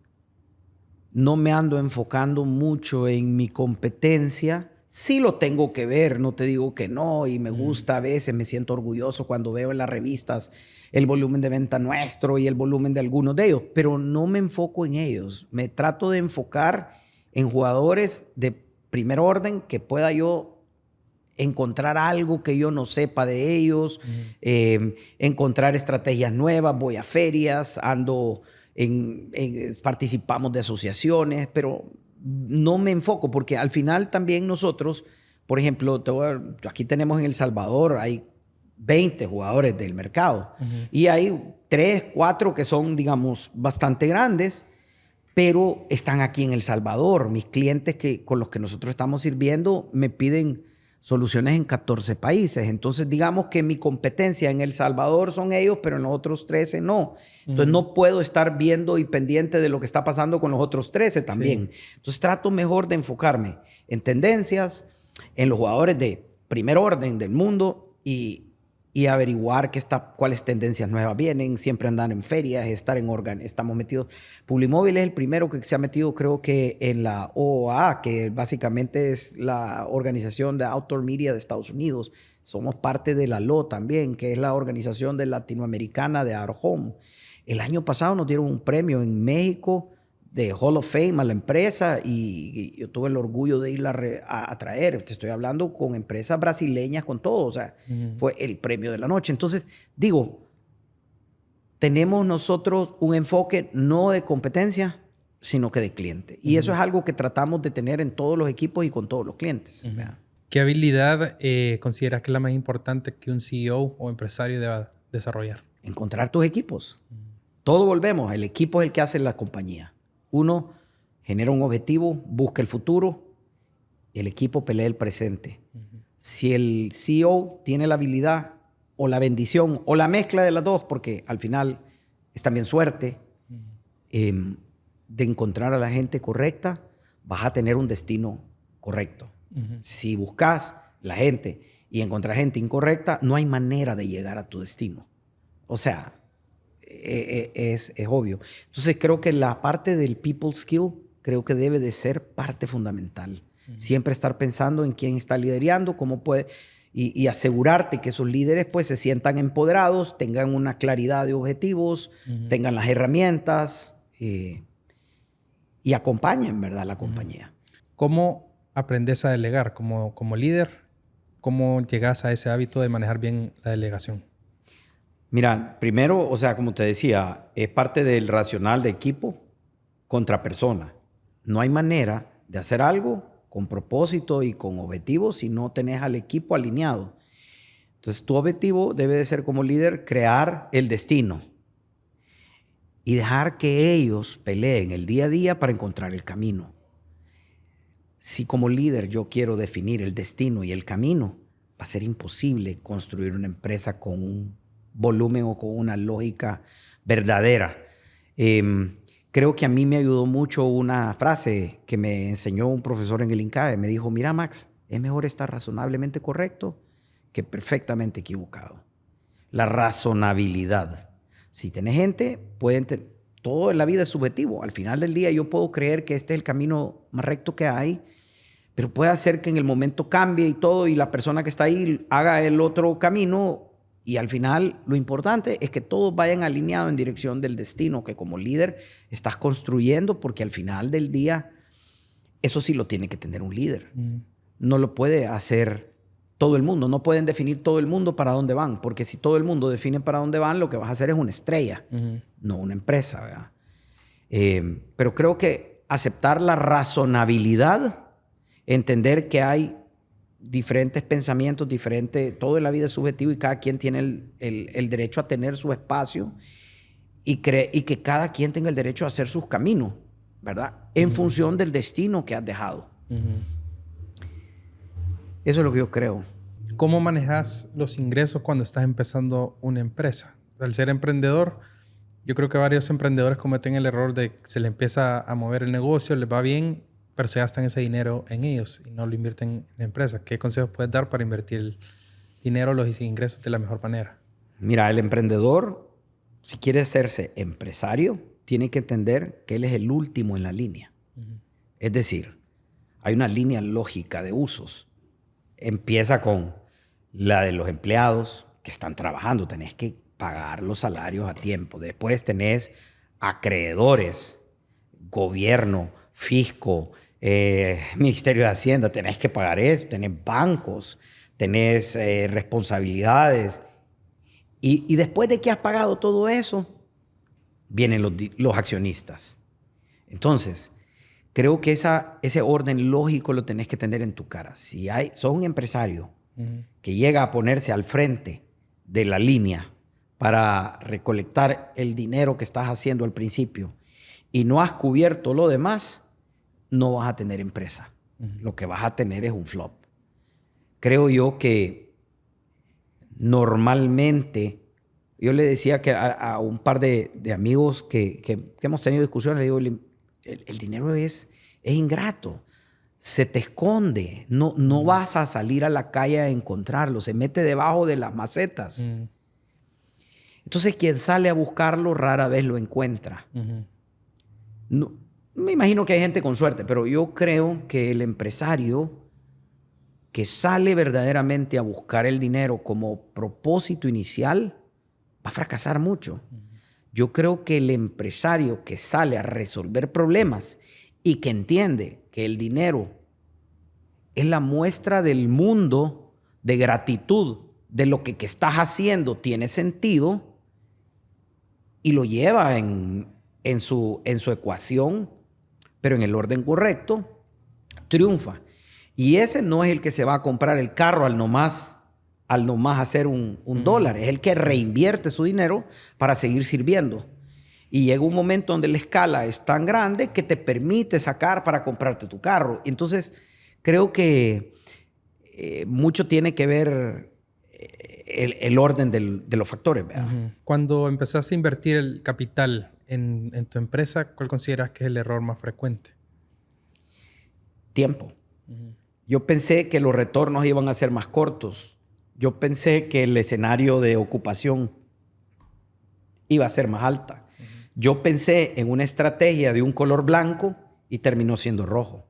No me ando enfocando mucho en mi competencia, sí lo tengo que ver, no te digo que no, y me gusta a veces, me siento orgulloso cuando veo en las revistas el volumen de venta nuestro y el volumen de algunos de ellos, pero no me enfoco en ellos. Me trato de enfocar en jugadores de primer orden que pueda yo encontrar algo que yo no sepa de ellos, encontrar estrategias nuevas, voy a ferias, participamos de asociaciones, pero no me enfoco porque al final también nosotros, por ejemplo, aquí tenemos en El Salvador, hay 20 jugadores del mercado y hay 3, 4 que son, digamos, bastante grandes, pero están aquí en El Salvador. Mis clientes con los que nosotros estamos sirviendo me piden soluciones en 14 países. Entonces, digamos que mi competencia en El Salvador son ellos, pero en los otros 13 no. Entonces, no puedo estar viendo y pendiente de lo que está pasando con los otros 13 también. Sí. Entonces, trato mejor de enfocarme en tendencias, en los jugadores de primer orden del mundo y averiguar cuáles tendencias nuevas vienen, siempre andar en ferias, estar en estamos metidos. Publimóvil es el primero que se ha metido, creo que en la OOA, que básicamente es la organización de Outdoor Media de Estados Unidos. Somos parte de la LO también, que es la organización latinoamericana de Out of Home. El año pasado nos dieron un premio en México de Hall of Fame a la empresa y yo tuve el orgullo de irla a traer. Te estoy hablando con empresas brasileñas, con todo. O sea, fue el premio de la noche. Entonces, digo, tenemos nosotros un enfoque no de competencia, sino que de cliente. Y eso es algo que tratamos de tener en todos los equipos y con todos los clientes. ¿Qué habilidad consideras que es la más importante que un CEO o empresario deba desarrollar? Encontrar tus equipos. Todo volvemos. El equipo es el que hace la compañía. Uno genera un objetivo, busca el futuro, el equipo pelea el presente. Si el CEO tiene la habilidad o la bendición o la mezcla de las dos, porque al final es también suerte, de encontrar a la gente correcta, vas a tener un destino correcto. Si buscas la gente y encontrar gente incorrecta, no hay manera de llegar a tu destino. O sea, es obvio. Entonces creo que la parte del people skill creo que debe de ser parte fundamental. Siempre estar pensando en quién está liderando, cómo puede y asegurarte que esos líderes pues se sientan empoderados, tengan una claridad de objetivos, tengan las herramientas y acompañen, ¿verdad?, la compañía. ¿Cómo aprendes a delegar como líder? ¿Cómo llegas a ese hábito de manejar bien la delegación? Mira, primero, o sea, como te decía, es parte del racional de equipo contra persona. No hay manera de hacer algo con propósito y con objetivos si no tenés al equipo alineado. Entonces, tu objetivo debe de ser como líder crear el destino y dejar que ellos peleen el día a día para encontrar el camino. Si como líder yo quiero definir el destino y el camino, va a ser imposible construir una empresa con un volumen o con una lógica verdadera. Creo que a mí me ayudó mucho una frase que me enseñó un profesor en el INCAE. Me dijo, mira Max, es mejor estar razonablemente correcto que perfectamente equivocado. La razonabilidad. Si tenés gente, todo en la vida es subjetivo. Al final del día yo puedo creer que este es el camino más recto que hay, pero puede ser que en el momento cambie y todo y la persona que está ahí haga el otro camino. Y al final, lo importante es que todos vayan alineados en dirección del destino que como líder estás construyendo, porque al final del día, eso sí lo tiene que tener un líder. No lo puede hacer todo el mundo. No pueden definir todo el mundo para dónde van, porque si todo el mundo define para dónde van, lo que vas a hacer es una estrella, no una empresa, ¿verdad? Pero creo que aceptar la razonabilidad, entender que hay diferentes pensamientos, todo en la vida es subjetivo y cada quien tiene el derecho a tener su espacio y que cada quien tenga el derecho a hacer sus caminos, ¿verdad? En función del destino que has dejado. Eso es lo que yo creo. ¿Cómo manejas los ingresos cuando estás empezando una empresa? Al ser emprendedor, yo creo que varios emprendedores cometen el error de que se les empieza a mover el negocio, les va bien, pero se gastan ese dinero en ellos y no lo invierten en la empresa. ¿Qué consejos puedes dar para invertir el dinero, los ingresos de la mejor manera? Mira, el emprendedor, si quiere hacerse empresario, tiene que entender que él es el último en la línea. Es decir, hay una línea lógica de usos. Empieza con la de los empleados que están trabajando. Tenés que pagar los salarios a tiempo. Después tenés acreedores, gobierno, fisco, Ministerio de Hacienda. Tenés que pagar eso. Tenés bancos, tenés responsabilidades. Y después de que has pagado todo eso, vienen los accionistas. Entonces, creo que ese orden lógico lo tenés que tener en tu cara. Si sos un empresario que llega a ponerse al frente de la línea para recolectar el dinero que estás haciendo al principio y no has cubierto lo demás, no vas a tener empresa. Lo que vas a tener es un flop. Creo yo que normalmente, yo le decía que a un par de amigos que hemos tenido discusiones, le digo, el dinero es ingrato, se te esconde, no vas a salir a la calle a encontrarlo, se mete debajo de las macetas. Entonces, quien sale a buscarlo rara vez lo encuentra. No, me imagino que hay gente con suerte, pero yo creo que el empresario que sale verdaderamente a buscar el dinero como propósito inicial va a fracasar mucho. Yo creo que el empresario que sale a resolver problemas y que entiende que el dinero es la muestra del mundo de gratitud de lo que estás haciendo tiene sentido y lo lleva en su ecuación, pero en el orden correcto, triunfa. Y ese no es el que se va a comprar el carro al nomás hacer un dólar. Es el que reinvierte su dinero para seguir sirviendo. Y llega un momento donde la escala es tan grande que te permite sacar para comprarte tu carro. Entonces, creo que mucho tiene que ver el orden de los factores, ¿verdad? Cuando empezaste a invertir el capital en tu empresa, ¿cuál consideras que es el error más frecuente? Tiempo. Yo pensé que los retornos iban a ser más cortos. Yo pensé que el escenario de ocupación iba a ser más alta. Yo pensé en una estrategia de un color blanco y terminó siendo rojo.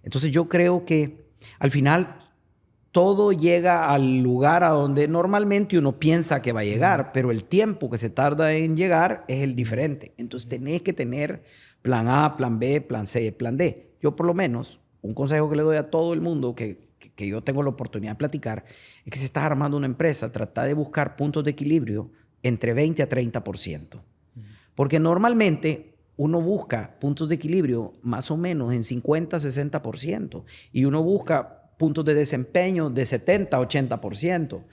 Entonces yo creo que al final todo llega al lugar a donde normalmente uno piensa que va a llegar, pero el tiempo que se tarda en llegar es el diferente. Entonces tenés que tener plan A, plan B, plan C, plan D. Yo por lo menos, un consejo que le doy a todo el mundo que yo tengo la oportunidad de platicar, es que si estás armando una empresa, trata de buscar puntos de equilibrio entre 20 a 30%. Porque normalmente uno busca puntos de equilibrio más o menos en 50 a 60%. Y uno busca puntos de desempeño de 70 a 80%.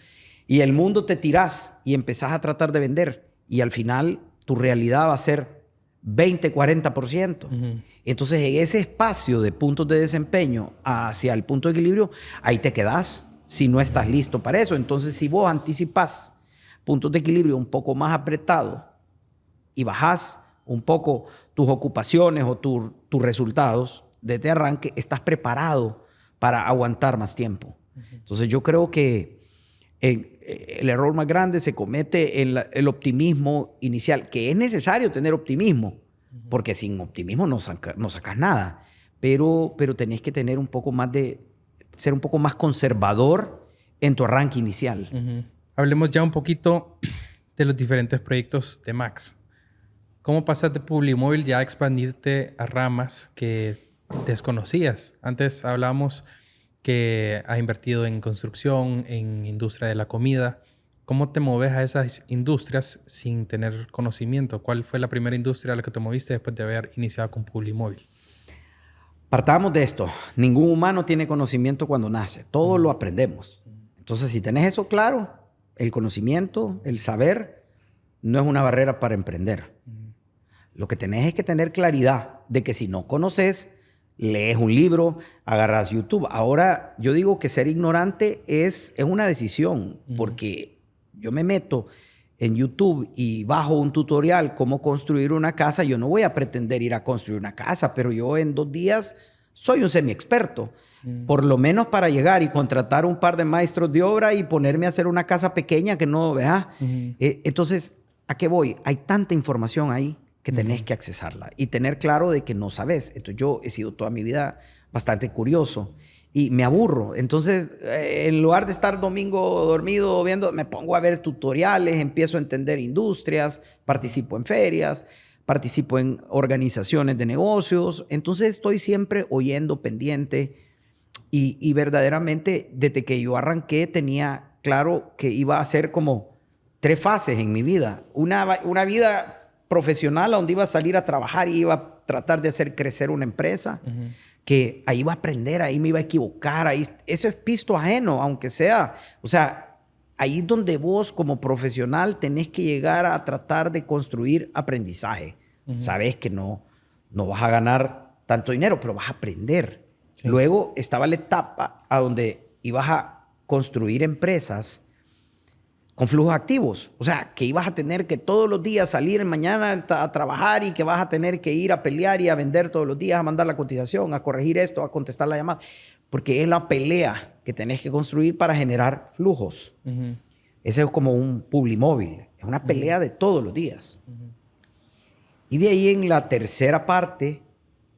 Y el mundo te tirás y empezás a tratar de vender. Y al final tu realidad va a ser 20, 40%. Entonces, en ese espacio de puntos de desempeño hacia el punto de equilibrio, ahí te quedás si no estás listo para eso. Entonces, si vos anticipás puntos de equilibrio un poco más apretados y bajás un poco tus ocupaciones o tus resultados desde arranque, estás preparado para aguantar más tiempo. Entonces, yo creo que el error más grande se comete en el optimismo inicial, que es necesario tener optimismo, porque sin optimismo no sacas nada, pero tenés que tener un poco más ser un poco más conservador en tu arranque inicial. Hablemos ya un poquito de los diferentes proyectos de Max. ¿Cómo pasaste de Publimóvil ya a expandirte a ramas que desconocías? Antes hablábamos que has invertido en construcción, en industria de la comida. ¿Cómo te moves a esas industrias sin tener conocimiento? ¿Cuál fue la primera industria a la que te moviste después de haber iniciado con Publimóvil? Partamos de esto. Ningún humano tiene conocimiento cuando nace. Todo lo aprendemos. Entonces, si tenés eso claro, el conocimiento, el saber, no es una barrera para emprender. Lo que tenés es que tener claridad de que si no conoces, lees un libro, agarras YouTube. Ahora, yo digo que ser ignorante es una decisión, porque yo me meto en YouTube y bajo un tutorial cómo construir una casa. Yo no voy a pretender ir a construir una casa, pero yo en 2 días soy un semi-experto. Por lo menos para llegar y contratar un par de maestros de obra y ponerme a hacer una casa pequeña que no, ¿verdad? Entonces, ¿a qué voy? Hay tanta información ahí que tenés que accesarla y tener claro de que no sabes. Entonces, yo he sido toda mi vida bastante curioso. Y me aburro. Entonces, en lugar de estar domingo dormido viendo, me pongo a ver tutoriales, empiezo a entender industrias, participo en ferias, participo en organizaciones de negocios. Entonces, estoy siempre oyendo, pendiente. Y verdaderamente, desde que yo arranqué, tenía claro que iba a ser como 3 fases en mi vida. Una vida profesional donde iba a salir a trabajar y iba a tratar de hacer crecer una empresa. Que ahí iba a aprender, ahí me iba a equivocar, ahí, eso es pisto ajeno, aunque sea, o sea, ahí es donde vos como profesional tenés que llegar a tratar de construir aprendizaje. Sabes que no vas a ganar tanto dinero, pero vas a aprender. Sí. Luego estaba la etapa a donde ibas a construir empresas con flujos activos. O sea, que ibas a tener que todos los días salir mañana a trabajar y que vas a tener que ir a pelear y a vender todos los días, a mandar la cotización, a corregir esto, a contestar la llamada. Porque es la pelea que tenés que construir para generar flujos. Ese es como un publimóvil. Es una pelea de todos los días. Y de ahí en la tercera parte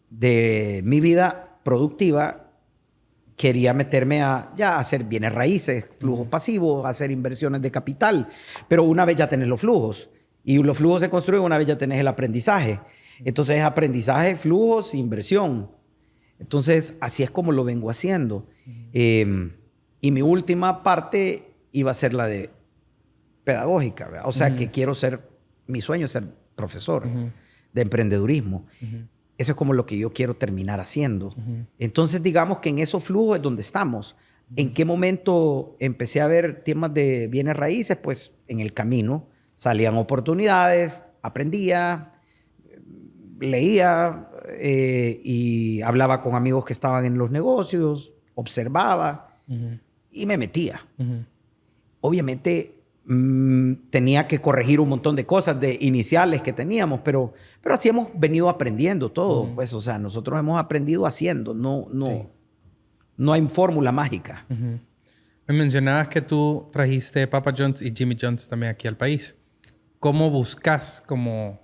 de mi vida productiva, quería meterme a hacer bienes raíces, flujos pasivos, hacer inversiones de capital. Pero una vez ya tenés los flujos. Y los flujos se construyen una vez ya tenés el aprendizaje. Entonces es aprendizaje, flujos, inversión. Entonces así es como lo vengo haciendo. Y mi última parte iba a ser la de pedagógica, ¿verdad? O sea que quiero ser, mi sueño es ser profesor de emprendedurismo. Eso es como lo que yo quiero terminar haciendo. Entonces, digamos que en esos flujos es donde estamos. ¿En qué momento empecé a ver temas de bienes raíces? Pues en el camino salían oportunidades, aprendía, leía y hablaba con amigos que estaban en los negocios, observaba y me metía. Obviamente tenía que corregir un montón de cosas de iniciales que teníamos, pero así hemos venido aprendiendo todo. Pues, o sea, nosotros hemos aprendido haciendo, no hay fórmula mágica. Me mencionabas que tú trajiste Papa John's y Jimmy John's también aquí al país. ¿Cómo buscas como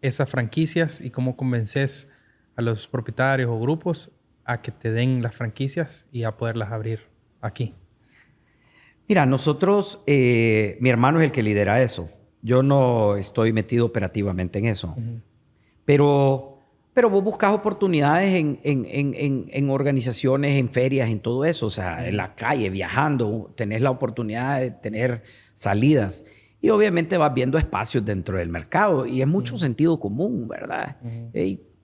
esas franquicias y cómo convences a los propietarios o grupos a que te den las franquicias y a poderlas abrir aquí? Mira, nosotros, mi hermano es el que lidera eso. Yo no estoy metido operativamente en eso. Pero vos buscas oportunidades en organizaciones, en ferias, en todo eso. O sea, en la calle, viajando, tenés la oportunidad de tener salidas. Y obviamente vas viendo espacios dentro del mercado. Y es mucho sentido común, ¿verdad?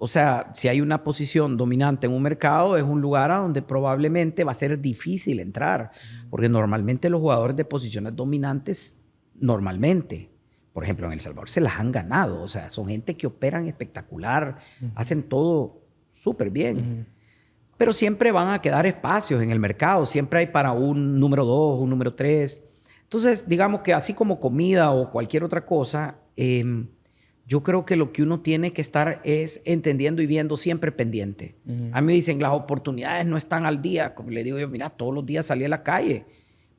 O sea, si hay una posición dominante en un mercado, es un lugar a donde probablemente va a ser difícil entrar. Porque normalmente los jugadores de posiciones dominantes, por ejemplo, en El Salvador, se las han ganado. O sea, son gente que operan espectacular, hacen todo súper bien. Pero siempre van a quedar espacios en el mercado. Siempre hay para un número 2, un número 3. Entonces, digamos que así como comida o cualquier otra cosa, yo creo que lo que uno tiene que estar es entendiendo y viendo siempre pendiente. A mí me dicen, las oportunidades no están al día. Como le digo yo, mira, todos los días salí a la calle,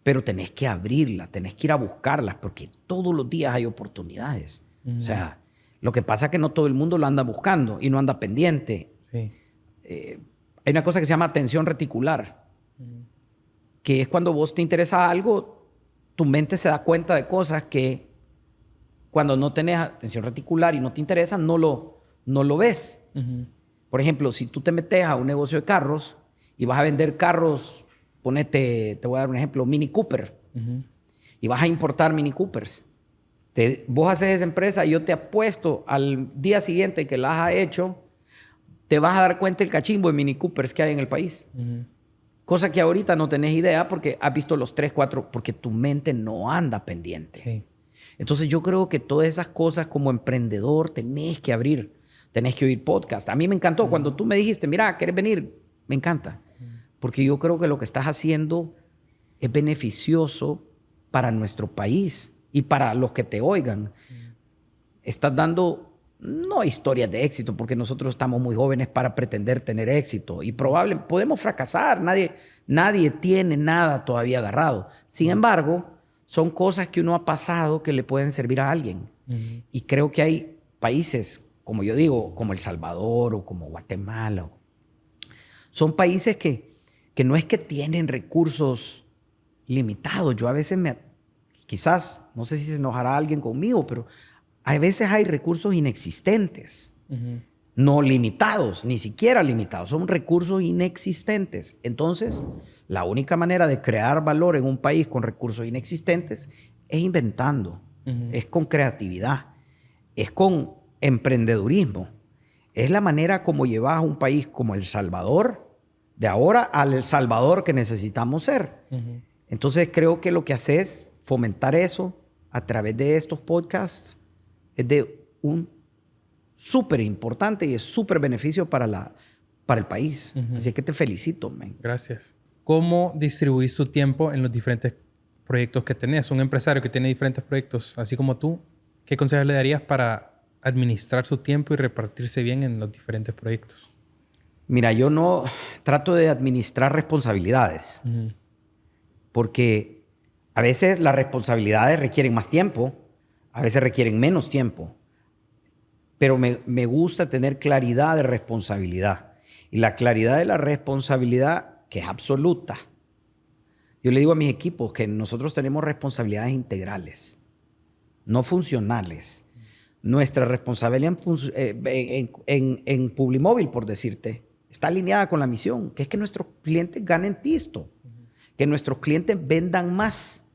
pero tenés que abrirlas, tenés que ir a buscarlas, porque todos los días hay oportunidades. O sea, lo que pasa es que no todo el mundo lo anda buscando y no anda pendiente. Sí. Hay una cosa que se llama atención reticular, que es cuando vos te interesa algo, tu mente se da cuenta de cosas que cuando no tenés atención reticular y no te interesa, no lo ves. Por ejemplo, si tú te metes a un negocio de carros y vas a vender carros, te voy a dar un ejemplo, Mini Cooper, y vas a importar Mini Coopers. Vos haces esa empresa y yo te apuesto al día siguiente que la has hecho, te vas a dar cuenta el cachimbo de Mini Coopers que hay en el país. Cosa que ahorita no tenés idea porque has visto los 3, 4, porque tu mente no anda pendiente. Sí. Entonces yo creo que todas esas cosas como emprendedor tenés que abrir, tenés que oír podcast. A mí me encantó cuando tú me dijiste, mira, ¿quieres venir? Me encanta. Porque yo creo que lo que estás haciendo es beneficioso para nuestro país y para los que te oigan. Estás dando, no historias de éxito, porque nosotros estamos muy jóvenes para pretender tener éxito y probablemente podemos fracasar. Nadie tiene nada todavía agarrado. Sin embargo, son cosas que uno ha pasado que le pueden servir a alguien. Y creo que hay países, como yo digo, como El Salvador o como Guatemala, Son países que no es que tienen recursos limitados. Yo a veces quizás, no sé si se enojará alguien conmigo, pero a veces hay recursos inexistentes. No limitados, ni siquiera limitados. Son recursos inexistentes. Entonces, la única manera de crear valor en un país con recursos inexistentes es inventando, es con creatividad, es con emprendedurismo. Es la manera como llevas a un país como El Salvador, de ahora al El Salvador que necesitamos ser. Entonces, creo que lo que haces, fomentar eso a través de estos podcasts, es de un súper importante y es súper beneficio para el país. Así que te felicito, man. Gracias. ¿Cómo distribuís su tiempo en los diferentes proyectos que tenés? Un empresario que tiene diferentes proyectos, así como tú, ¿qué consejos le darías para administrar su tiempo y repartirse bien en los diferentes proyectos? Mira, yo no trato de administrar responsabilidades porque a veces las responsabilidades requieren más tiempo, a veces requieren menos tiempo. Pero me gusta tener claridad de responsabilidad. Y la claridad de la responsabilidad, que es absoluta. Yo le digo a mis equipos que nosotros tenemos responsabilidades integrales, no funcionales. Nuestra responsabilidad en Publimóvil, por decirte, está alineada con la misión, que es que nuestros clientes ganen pisto, que nuestros clientes vendan más.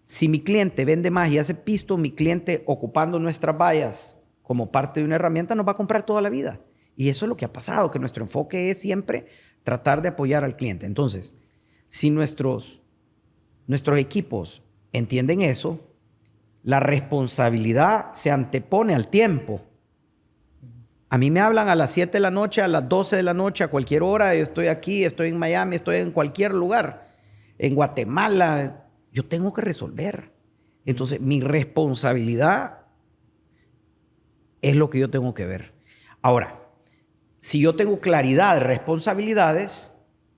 Si mi cliente vende más y hace pisto, mi cliente ocupando nuestras vallas como parte de una herramienta nos va a comprar toda la vida. Y eso es lo que ha pasado, que nuestro enfoque es siempre tratar de apoyar al cliente. Entonces, si nuestros equipos entienden eso, la responsabilidad se antepone al tiempo. A mí me hablan a las 7 de la noche, a las 12 de la noche, a cualquier hora. Estoy aquí, estoy en Miami, estoy en cualquier lugar. En Guatemala, yo tengo que resolver. Entonces, mi responsabilidad es lo que yo tengo que ver. Ahora, si yo tengo claridad de responsabilidades,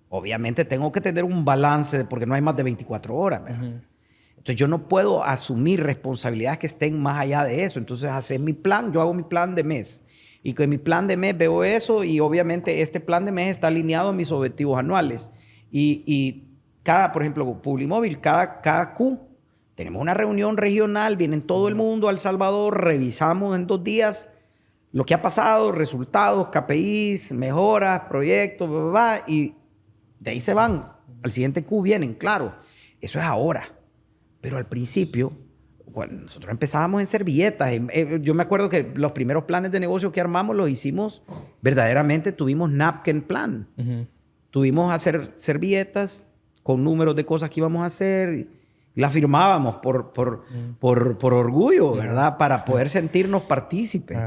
obviamente tengo que tener un balance porque no hay más de 24 horas, ¿verdad? Entonces, yo no puedo asumir responsabilidades que estén más allá de eso. Entonces, hacer mi plan, yo hago mi plan de mes. Y con mi plan de mes veo eso y obviamente este plan de mes está alineado a mis objetivos anuales. Y cada, por ejemplo, Publimóvil, cada Q, tenemos una reunión regional, vienen todo el mundo a El Salvador, revisamos en 2 días lo que ha pasado, resultados, KPIs, mejoras, proyectos, bla, bla, bla, y de ahí se van. Al siguiente Q vienen, claro. Eso es ahora. Pero al principio, cuando nosotros empezábamos en servilletas, yo me acuerdo que los primeros planes de negocio que armamos los hicimos, verdaderamente tuvimos napkin plan. Tuvimos hacer servilletas con números de cosas que íbamos a hacer. La firmábamos por orgullo, ¿verdad? Para poder sentirnos partícipes.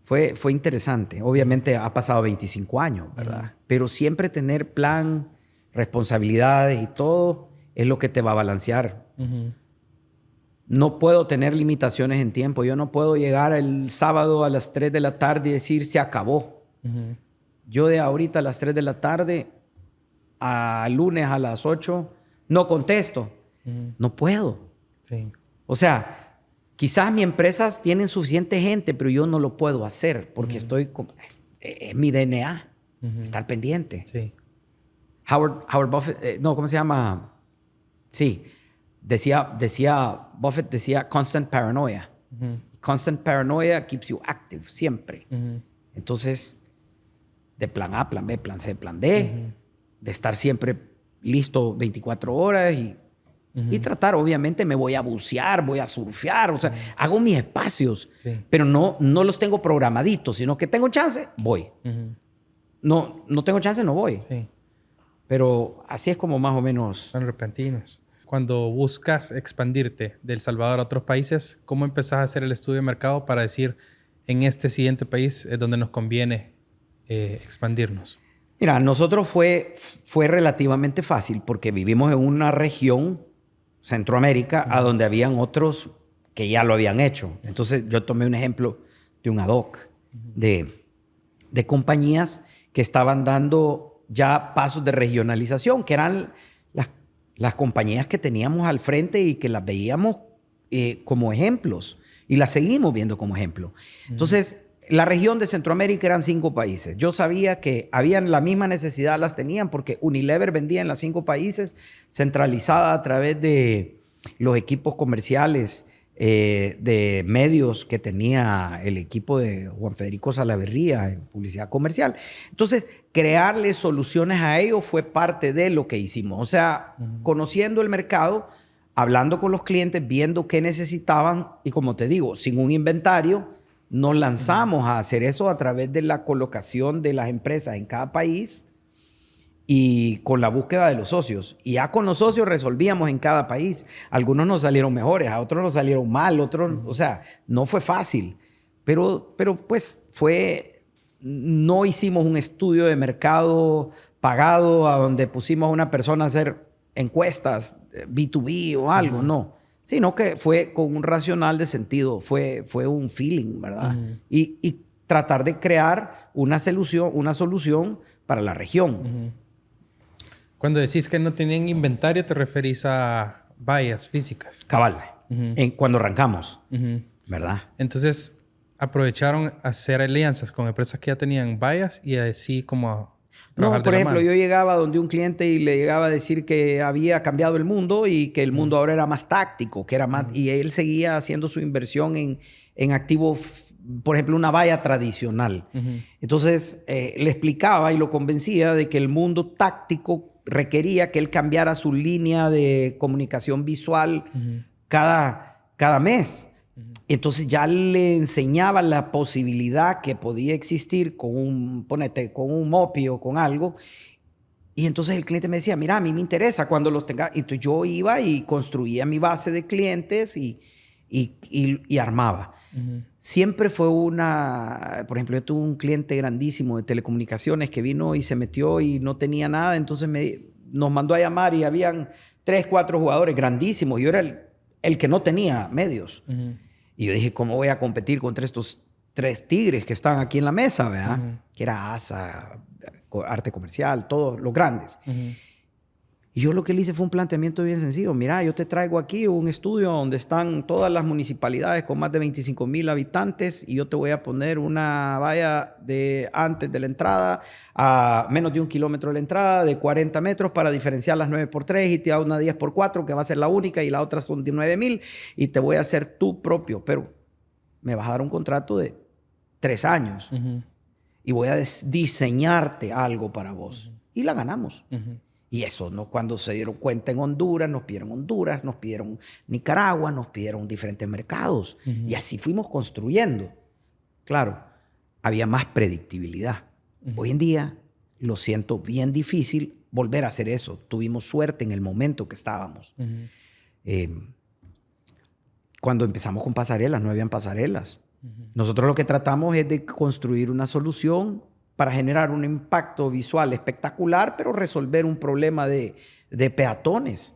Fue interesante. Obviamente ha pasado 25 años, ¿verdad? Pero siempre tener plan, responsabilidades y todo es lo que te va a balancear. No puedo tener limitaciones en tiempo. Yo no puedo llegar el sábado a las 3 de la tarde y decir se acabó. Yo de ahorita a las 3 de la tarde a lunes a las 8 no contesto. No puedo. Sí. O sea, quizás mis empresas tienen suficiente gente, pero yo no lo puedo hacer porque es mi DNA. Estar pendiente. Sí. Howard Buffett, ¿cómo se llama? Sí. Buffett decía constant paranoia. Constant paranoia keeps you active siempre. Entonces, de plan A, plan B, plan C, plan D, de estar siempre listo 24 horas y tratar, obviamente me voy a bucear, voy a surfear, o sea, hago mis espacios, pero no los tengo programaditos, sino que tengo chance, voy. No tengo chance, no voy. Sí. Pero así es como más o menos. Son repentinos. Cuando buscas expandirte de El Salvador a otros países, ¿cómo empezás a hacer el estudio de mercado para decir en este siguiente país es donde nos conviene expandirnos? Mira, nosotros fue relativamente fácil porque vivimos en una región, Centroamérica, a donde habían otros que ya lo habían hecho. Entonces yo tomé un ejemplo de un ad hoc de compañías que estaban dando ya pasos de regionalización, que eran las compañías que teníamos al frente y que las veíamos como ejemplos y las seguimos viendo como ejemplo. Entonces la región de Centroamérica eran 5 países. Yo sabía que habían la misma necesidad, las tenían, porque Unilever vendía en los 5 países, centralizada a través de los equipos comerciales de medios que tenía el equipo de Juan Federico Salaverría en publicidad comercial. Entonces, crearle soluciones a ellos fue parte de lo que hicimos. O sea, conociendo el mercado, hablando con los clientes, viendo qué necesitaban y, como te digo, sin un inventario, nos lanzamos a hacer eso a través de la colocación de las empresas en cada país y con la búsqueda de los socios. Y ya con los socios resolvíamos en cada país. Algunos nos salieron mejores, a otros nos salieron mal, otros, o sea, no fue fácil. Pero pues no hicimos un estudio de mercado pagado a donde pusimos a una persona a hacer encuestas B2B o algo, no. Sino que fue con un racional de sentido, fue un feeling, ¿verdad? Y tratar de crear una solución para la región. Cuando decís que no tenían inventario, te referís a vallas físicas. Cabal, cuando arrancamos, ¿verdad? Entonces, aprovecharon a hacer alianzas con empresas que ya tenían vallas y así como trabajar por de la ejemplo, mano. yo llegaba donde un cliente y le llegaba a decir que había cambiado el mundo y que el mundo ahora era más táctico, que era más, y él seguía haciendo su inversión en activos, por ejemplo, una valla tradicional. Entonces, le explicaba y lo convencía de que el mundo táctico requería que él cambiara su línea de comunicación visual cada mes. Entonces ya le enseñaba la posibilidad que podía existir con un MOPI o con algo. Y entonces el cliente me decía, mira, a mí me interesa cuando los tenga. Entonces yo iba y construía mi base de clientes y armaba. Siempre fue por ejemplo, yo tuve un cliente grandísimo de telecomunicaciones que vino y se metió y no tenía nada. Entonces nos mandó a llamar y habían 3, 4 jugadores grandísimos. Yo era el que no tenía medios. Y yo dije, ¿cómo voy a competir contra estos 3 tigres que están aquí en la mesa, ¿verdad? Que era ASA, Arte Comercial, todos los grandes. Y yo lo que le hice fue un planteamiento bien sencillo. Mira, yo te traigo aquí un estudio donde están todas las municipalidades con más de 25,000 habitantes y yo te voy a poner una valla antes de la entrada, a menos de 1 kilómetro de la entrada, de 40 metros para diferenciar las 9x3 y te da una 10x4 que va a ser la única y la otra son de 9,000 y te voy a hacer tú propio, pero me vas a dar un contrato de 3 años y voy a diseñarte algo para vos. Y la ganamos. Y eso, ¿no? Cuando se dieron cuenta en Honduras, nos pidieron Nicaragua, nos pidieron diferentes mercados. Y así fuimos construyendo. Claro, había más predictibilidad. Hoy en día lo siento bien difícil volver a hacer eso. Tuvimos suerte en el momento que estábamos. Cuando empezamos con pasarelas, no habían pasarelas. Nosotros lo que tratamos es de construir una solución para generar un impacto visual espectacular, pero resolver un problema de peatones.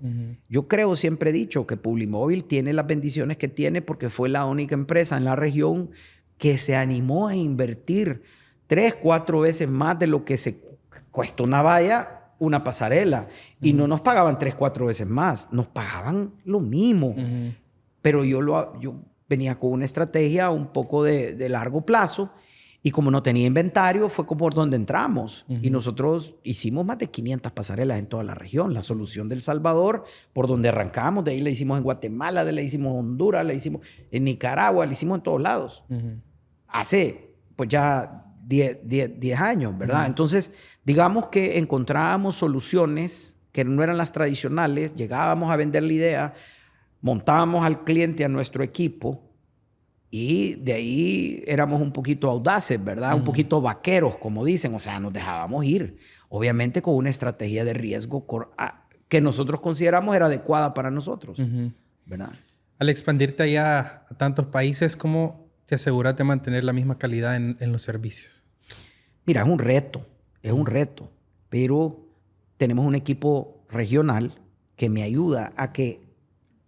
Yo siempre he dicho que Publimóvil tiene las bendiciones que tiene porque fue la única empresa en la región que se animó a invertir 3, 4 veces más de lo que se cuesta una valla, una pasarela. Y no nos pagaban 3, 4 veces más, nos pagaban lo mismo. Pero yo venía con una estrategia un poco de largo plazo. Y como no tenía inventario, fue como por donde entramos. Y nosotros hicimos más de 500 pasarelas en toda la región. La solución del Salvador, por donde arrancamos, de ahí la hicimos en Guatemala, de ahí la hicimos en Honduras, la hicimos en Nicaragua, la hicimos en todos lados. Hace pues ya 10 años, ¿verdad? Entonces, digamos que encontrábamos soluciones que no eran las tradicionales, llegábamos a vender la idea, montábamos al cliente, a nuestro equipo, y de ahí éramos un poquito audaces, ¿verdad? Un poquito vaqueros, como dicen. O sea, nos dejábamos ir. Obviamente con una estrategia de riesgo que nosotros consideramos era adecuada para nosotros, ¿verdad? Al expandirte allá a tantos países, ¿cómo te aseguras de mantener la misma calidad en los servicios? Mira, es un reto. Pero tenemos un equipo regional que me ayuda a que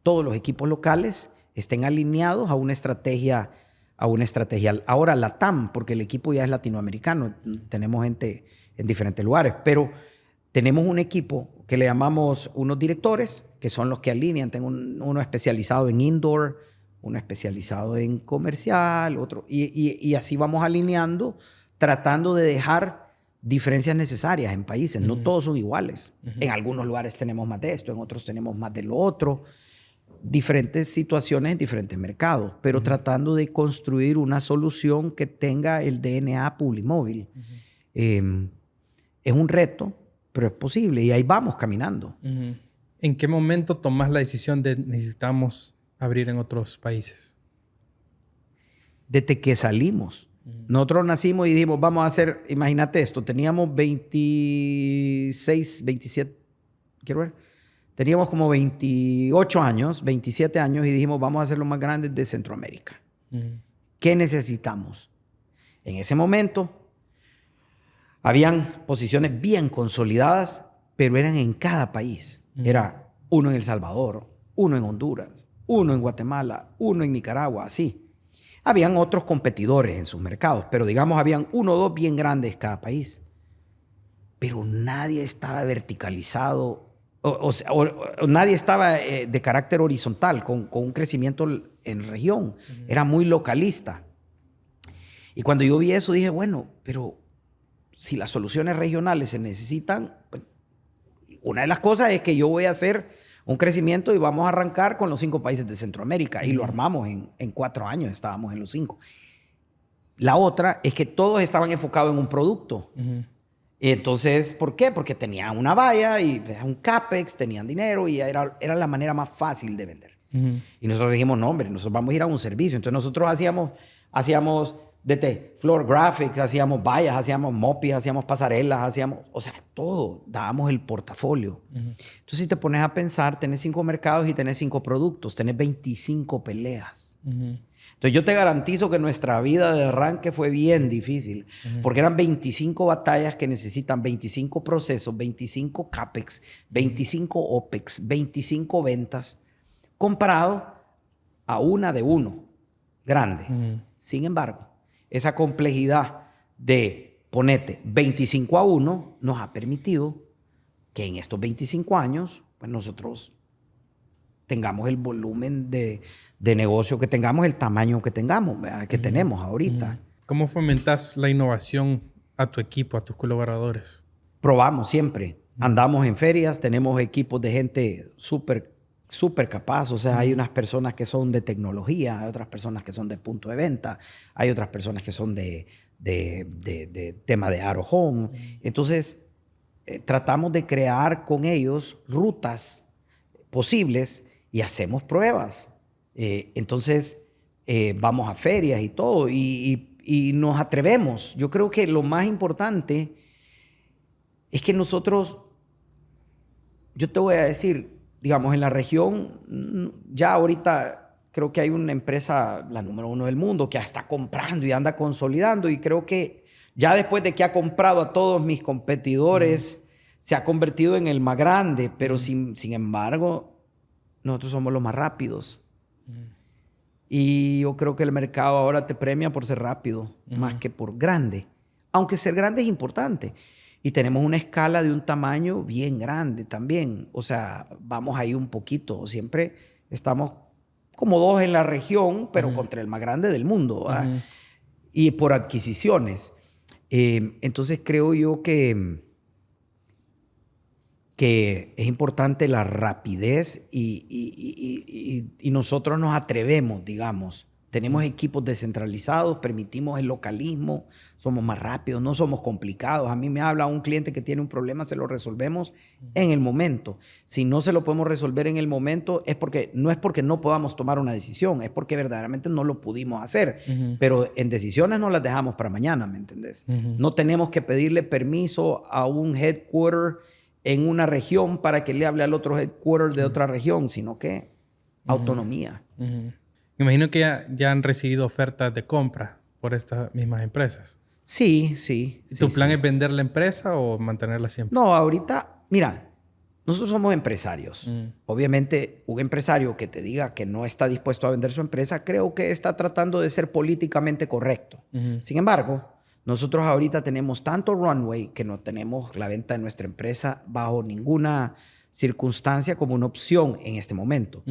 todos los equipos locales estén alineados a una estrategia ahora LATAM, porque el equipo ya es latinoamericano, tenemos gente en diferentes lugares, pero tenemos un equipo que le llamamos unos directores, que son los que alinean. Tengo uno especializado en indoor, uno especializado en comercial, otro. Y así vamos alineando, tratando de dejar diferencias necesarias en países. No todos son iguales. En algunos lugares tenemos más de esto, en otros tenemos más de lo otro. Diferentes situaciones en diferentes mercados, pero tratando de construir una solución que tenga el DNA Publimóvil. Es un reto, pero es posible y ahí vamos caminando. ¿En qué momento tomás la decisión de necesitamos abrir en otros países? Desde que salimos. Nosotros nacimos y dijimos, vamos a hacer, imagínate esto, teníamos 26, 27, quiero ver, teníamos como 28 años, 27 años y dijimos, vamos a hacer lo más grande de Centroamérica. ¿Qué necesitamos? En ese momento, habían posiciones bien consolidadas, pero eran en cada país. Era uno en El Salvador, uno en Honduras, uno en Guatemala, uno en Nicaragua, así. Habían otros competidores en sus mercados, pero digamos, habían 1 o 2 bien grandes cada país. Pero nadie estaba verticalizado, o nadie estaba de carácter horizontal, con un crecimiento en región. Era muy localista. Y cuando yo vi eso, dije, bueno, pero si las soluciones regionales se necesitan, pues, una de las cosas es que yo voy a hacer un crecimiento y vamos a arrancar con los 5 países de Centroamérica. Y lo armamos en 4 años, estábamos en los 5. La otra es que todos estaban enfocados en un producto. Entonces, ¿por qué? Porque tenían una valla y un CAPEX, tenían dinero y era la manera más fácil de vender. Y nosotros dijimos, no, hombre, nosotros vamos a ir a un servicio. Entonces nosotros hacíamos floor graphics, hacíamos vallas, hacíamos mopis, hacíamos pasarelas, hacíamos, o sea, todo, dábamos el portafolio. Entonces, si te pones a pensar, tenés 5 mercados y tenés 5 productos, tenés 25 peleas. Entonces, yo te garantizo que nuestra vida de arranque fue bien difícil, porque eran 25 batallas que necesitan 25 procesos, 25 CAPEX, 25 OPEX, 25 ventas, comparado a una de uno, grande. Sin embargo, esa complejidad de ponete 25-1 nos ha permitido que en estos 25 años pues nosotros tengamos el volumen de negocio que tengamos, el tamaño que tengamos, ¿verdad? Que tenemos ahorita. ¿Cómo fomentas la innovación a tu equipo, a tus colaboradores? Probamos siempre. Andamos en ferias, tenemos equipos de gente súper capaz. O sea, hay unas personas que son de tecnología, hay otras personas que son de punto de venta, hay otras personas que son de tema de out of home. Entonces, tratamos de crear con ellos rutas posibles y hacemos pruebas. Entonces, vamos a ferias y todo y nos atrevemos. Yo creo que lo más importante es que nosotros, yo te voy a decir, digamos, en la región, ya ahorita creo que hay una empresa, la número 1 del mundo, que ya está comprando y anda consolidando. Y creo que ya después de que ha comprado a todos mis competidores, se ha convertido en el más grande. Pero sin embargo, nosotros somos los más rápidos. Y yo creo que el mercado ahora te premia por ser rápido, más que por grande. Aunque ser grande es importante. Y tenemos una escala de un tamaño bien grande también. O sea, vamos ahí un poquito. Siempre estamos como 2 en la región, pero contra el más grande del mundo. Y por adquisiciones. Entonces creo yo que es importante la rapidez y nosotros nos atrevemos, digamos. Tenemos equipos descentralizados, permitimos el localismo, somos más rápidos, no somos complicados. A mí me habla un cliente que tiene un problema, se lo resolvemos en el momento. Si no se lo podemos resolver en el momento, no es porque no podamos tomar una decisión, es porque verdaderamente no lo pudimos hacer. Pero en decisiones no las dejamos para mañana, ¿me entendés? No tenemos que pedirle permiso a un headquarter en una región para que le hable al otro headquarter de otra región, sino que autonomía. Me imagino que ya han recibido ofertas de compra por estas mismas empresas. Sí. ¿Tu plan es vender la empresa o mantenerla siempre? No, ahorita, mira, nosotros somos empresarios. Obviamente, un empresario que te diga que no está dispuesto a vender su empresa, creo que está tratando de ser políticamente correcto. Sin embargo, nosotros ahorita tenemos tanto runway que no tenemos la venta de nuestra empresa bajo ninguna circunstancia como una opción en este momento.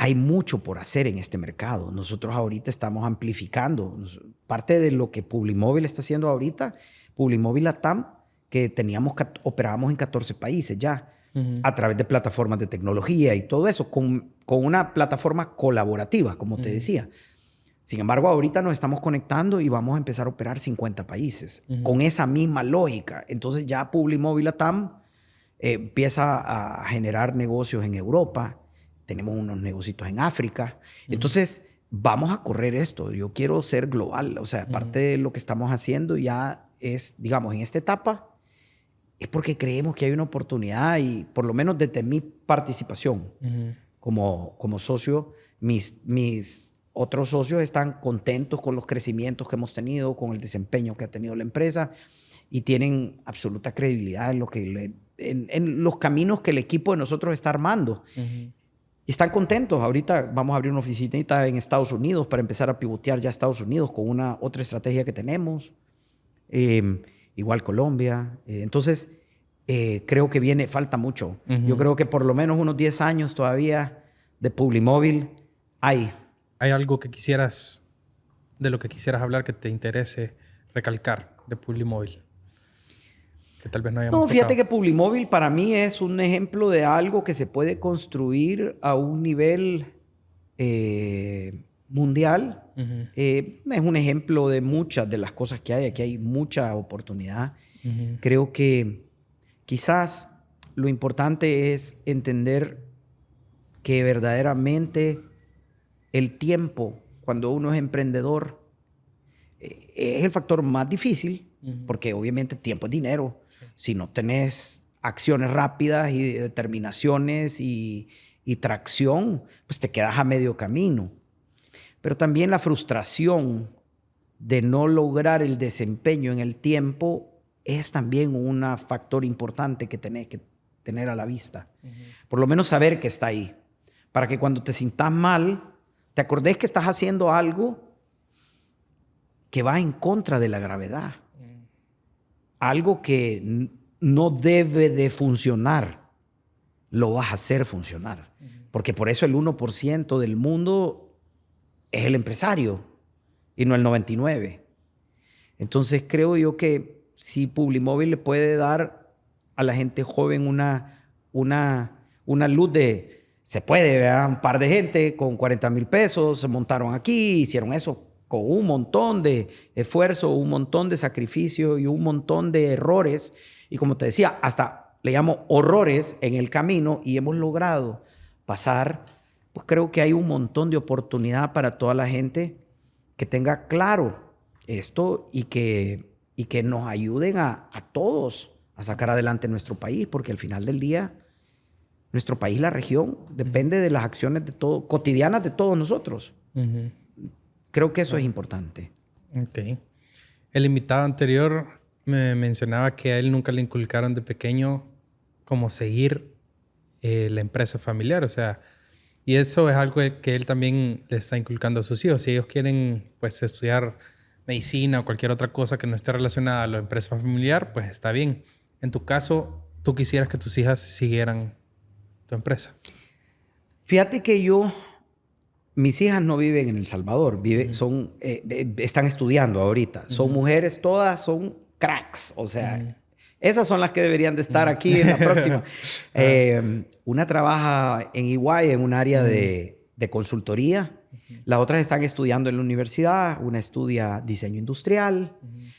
hay mucho por hacer en este mercado. Nosotros ahorita estamos amplificando. Parte de lo que Publimóvil está haciendo ahorita, Publimóvil Latam, que operábamos en 14 países ya, a través de plataformas de tecnología y todo eso, con una plataforma colaborativa, como te decía. Sin embargo, ahorita nos estamos conectando y vamos a empezar a operar 50 países con esa misma lógica. Entonces ya Publimóvil Latam empieza a generar negocios en Europa. Tenemos unos negocios en África. Entonces, vamos a correr esto. Yo quiero ser global. O sea, parte de lo que estamos haciendo ya es, digamos, en esta etapa, es porque creemos que hay una oportunidad y por lo menos desde mi participación como socio, mis otros socios están contentos con los crecimientos que hemos tenido, con el desempeño que ha tenido la empresa y tienen absoluta credibilidad en los caminos que el equipo de nosotros está armando. Y están contentos. Ahorita vamos a abrir una oficinita en Estados Unidos para empezar a pivotear ya Estados Unidos con otra estrategia que tenemos. Igual Colombia. Entonces, creo que falta mucho. Yo creo que por lo menos unos 10 años todavía de Publimóvil hay. ¿Hay algo de lo que quisieras hablar que te interese recalcar de Publimóvil? Que tal vez no hayamos tocado. Fíjate que Publimóvil para mí es un ejemplo de algo que se puede construir a un nivel mundial. Es un ejemplo de muchas de las cosas que hay. Aquí hay mucha oportunidad. Creo que quizás lo importante es entender que verdaderamente el tiempo, cuando uno es emprendedor, es el factor más difícil, porque obviamente tiempo es dinero. Si no tenés acciones rápidas y determinaciones y tracción, pues te quedas a medio camino. Pero también la frustración de no lograr el desempeño en el tiempo es también un factor importante que tenés que tener a la vista. Por lo menos saber que está ahí. Para que cuando te sientas mal, te acordés que estás haciendo algo que va en contra de la gravedad. Algo que no debe de funcionar, lo vas a hacer funcionar. Porque por eso el 1% del mundo es el empresario y no el 99%. Entonces creo yo que si Publimóvil le puede dar a la gente joven una luz de... Se puede, ¿verdad? Un par de gente con 40,000 pesos se montaron aquí, hicieron eso con un montón de esfuerzo, un montón de sacrificio y un montón de errores. Y como te decía, hasta le llamo horrores en el camino y hemos logrado pasar. Pues creo que hay un montón de oportunidad para toda la gente que tenga claro esto y que nos ayuden a todos a sacar adelante nuestro país, porque al final del día, nuestro país, la región, depende de las acciones cotidianas de todos nosotros. Creo que eso es importante. Ok. El invitado anterior me mencionaba que a él nunca le inculcaron de pequeño cómo seguir la empresa familiar. O sea, y eso es algo que él también le está inculcando a sus hijos. Si ellos quieren pues, estudiar medicina o cualquier otra cosa que no esté relacionada a la empresa familiar, pues está bien. En tu caso, ¿tú quisieras que tus hijas siguieran tu empresa? Fíjate que mis hijas no viven en El Salvador, están estudiando ahorita. Son mujeres, todas son cracks. O sea, esas son las que deberían de estar aquí en la próxima. Una trabaja en EY, en un área de consultoría. Las otras están estudiando en la universidad. Una estudia diseño industrial.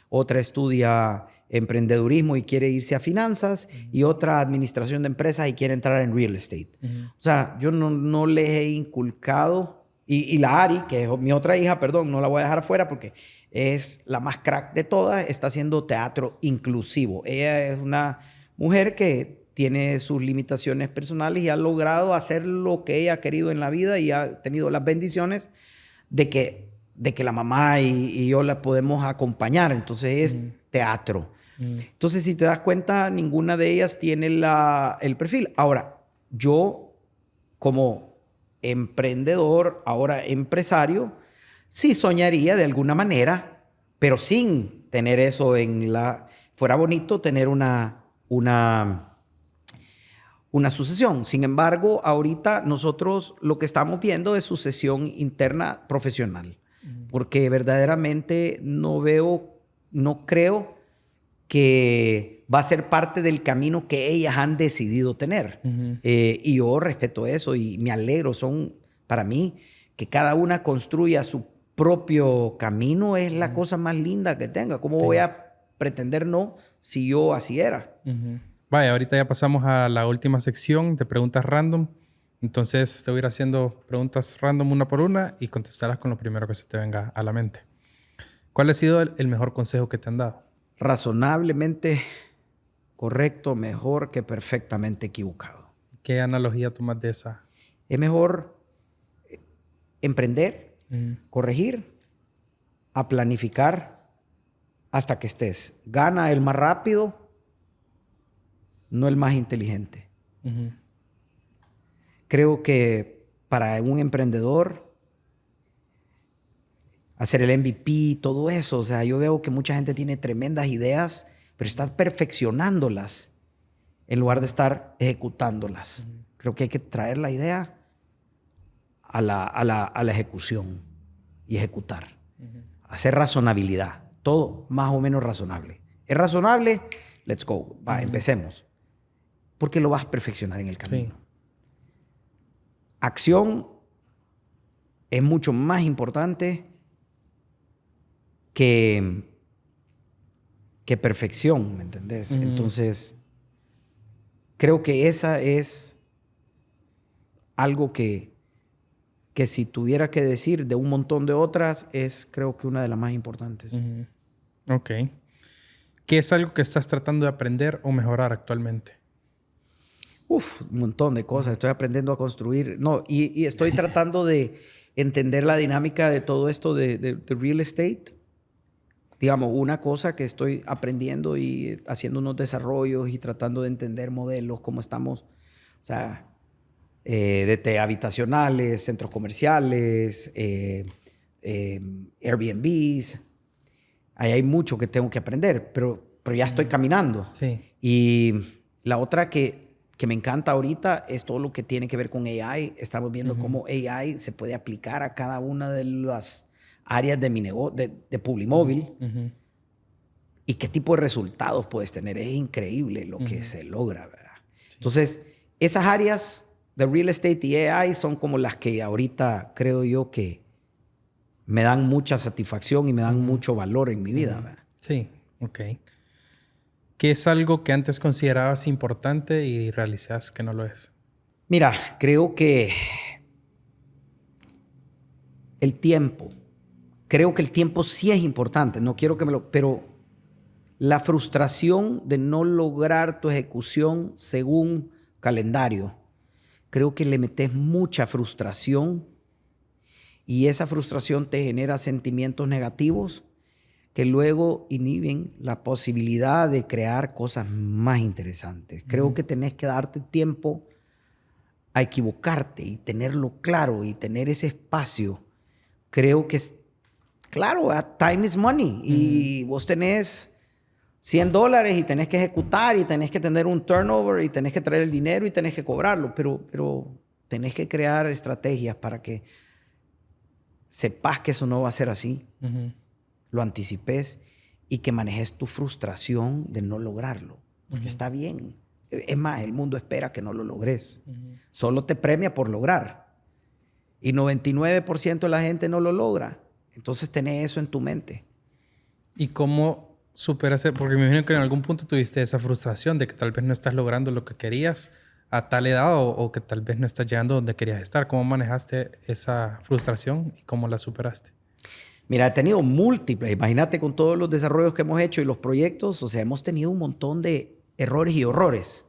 Otra estudia emprendedurismo y quiere irse a finanzas. Y otra administración de empresas y quiere entrar en real estate. O sea, yo no les he inculcado... Y la Ari, que es mi otra hija, perdón, no la voy a dejar afuera porque es la más crack de todas, está haciendo teatro inclusivo. Ella es una mujer que tiene sus limitaciones personales y ha logrado hacer lo que ella ha querido en la vida y ha tenido las bendiciones de que la mamá y yo la podemos acompañar. Entonces es teatro. Entonces, si te das cuenta, ninguna de ellas tiene el perfil. Ahora, yo como emprendedor, ahora empresario, sí soñaría de alguna manera, pero sin tener eso fuera bonito tener una una sucesión. Sin embargo, ahorita nosotros lo que estamos viendo es sucesión interna profesional, porque verdaderamente no creo que va a ser parte del camino que ellas han decidido tener. Y yo respeto eso y me alegro. Para mí, que cada una construya su propio camino es la cosa más linda que tenga. ¿Cómo voy a pretender no si yo así era? Vaya, ahorita ya pasamos a la última sección de preguntas random. Entonces te voy a ir haciendo preguntas random una por una y contestarás con lo primero que se te venga a la mente. ¿Cuál ha sido el mejor consejo que te han dado? Razonablemente correcto, mejor que perfectamente equivocado. ¿Qué analogía tomas de esa? Es mejor emprender, corregir, a planificar hasta que estés. Gana el más rápido, no el más inteligente. Creo que para un emprendedor hacer el MVP, todo eso, o sea, yo veo que mucha gente tiene tremendas ideas, pero está perfeccionándolas en lugar de estar ejecutándolas. Creo que hay que traer la idea a la ejecución y ejecutar. Hacer razonabilidad. Todo más o menos razonable. ¿Es razonable? Let's go. Va, empecemos. Porque lo vas a perfeccionar en el camino. Sí. Acción es mucho más importante que perfección, ¿me entendés? Entonces, creo que esa es algo que si tuviera que decir de un montón de otras, es creo que una de las más importantes. Ok. ¿Qué es algo que estás tratando de aprender o mejorar actualmente? Un montón de cosas. Estoy aprendiendo a construir. No, y estoy tratando de entender la dinámica de todo esto de real estate. Digamos, una cosa que estoy aprendiendo y haciendo unos desarrollos y tratando de entender modelos, cómo estamos, o sea, de habitacionales, centros comerciales, Airbnbs. Ahí hay mucho que tengo que aprender, pero ya estoy caminando. Sí. Y la otra que me encanta ahorita es todo lo que tiene que ver con AI. Estamos viendo cómo AI se puede aplicar a cada una de las áreas de mi negocio, de Publimóvil. Y qué tipo de resultados puedes tener. Es increíble lo que se logra, ¿verdad? Sí. Entonces, esas áreas de real estate y AI son como las que ahorita creo yo que me dan mucha satisfacción y me dan mucho valor en mi vida, ¿verdad? Sí, ok. ¿Qué es algo que antes considerabas importante y realizas que no lo es? Mira, creo que el tiempo. Creo que el tiempo sí es importante. No quiero que pero la frustración de no lograr tu ejecución según calendario, creo que le metes mucha frustración y esa frustración te genera sentimientos negativos que luego inhiben la posibilidad de crear cosas más interesantes. Creo que tenés que darte tiempo a equivocarte y tenerlo claro y tener ese espacio. Creo que claro, time is money y vos tenés $100 y tenés que ejecutar y tenés que tener un turnover y tenés que traer el dinero y tenés que cobrarlo, pero tenés que crear estrategias para que sepas que eso no va a ser así, lo anticipes y que manejes tu frustración de no lograrlo, porque está bien. Es más, el mundo espera que no lo logres. Solo te premia por lograr y 99% de la gente no lo logra. Entonces tenés eso en tu mente. ¿Y cómo superas? Porque me imagino que en algún punto tuviste esa frustración de que tal vez no estás logrando lo que querías a tal edad o que tal vez no estás llegando donde querías estar. ¿Cómo manejaste esa frustración y cómo la superaste? Mira, he tenido múltiples. Imagínate con todos los desarrollos que hemos hecho y los proyectos. O sea, hemos tenido un montón de errores y horrores.